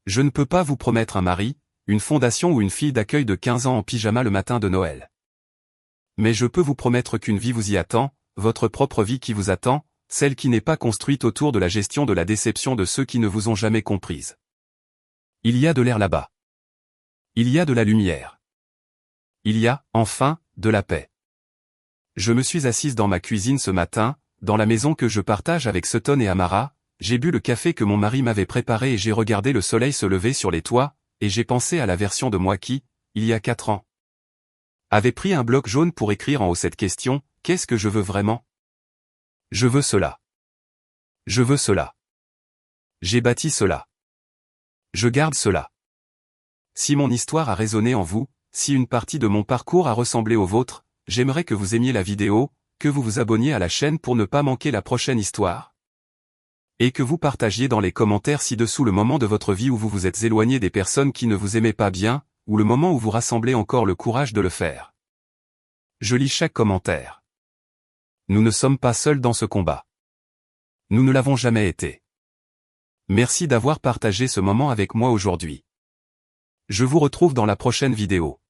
Je ne peux pas vous promettre un mari, une fondation ou une fille d'accueil de 15 ans en pyjama le matin de Noël. Mais je peux vous promettre qu'une vie vous y attend, votre propre vie qui vous attend, celle qui n'est pas construite autour de la gestion de la déception de ceux qui ne vous ont jamais comprise. Il y a de l'air là-bas. Il y a de la lumière. Il y a, enfin, de la paix. Je me suis assise dans ma cuisine ce matin, dans la maison que je partage avec Sutton et Amara, j'ai bu le café que mon mari m'avait préparé et j'ai regardé le soleil se lever sur les toits, et j'ai pensé à la version de moi qui, il y a 4 ans, avait pris un bloc jaune pour écrire en haut cette question, qu'est-ce que je veux vraiment? Je veux cela. Je veux cela. J'ai bâti cela. Je garde cela. Si mon histoire a résonné en vous, si une partie de mon parcours a ressemblé au vôtre, j'aimerais que vous aimiez la vidéo, que vous vous abonniez à la chaîne pour ne pas manquer la prochaine histoire. Et que vous partagiez dans les commentaires ci-dessous le moment de votre vie où vous vous êtes éloigné des personnes qui ne vous aimaient pas bien, ou le moment où vous rassemblez encore le courage de le faire. Je lis chaque commentaire. Nous ne sommes pas seuls dans ce combat. Nous ne l'avons jamais été. Merci d'avoir partagé ce moment avec moi aujourd'hui. Je vous retrouve dans la prochaine vidéo.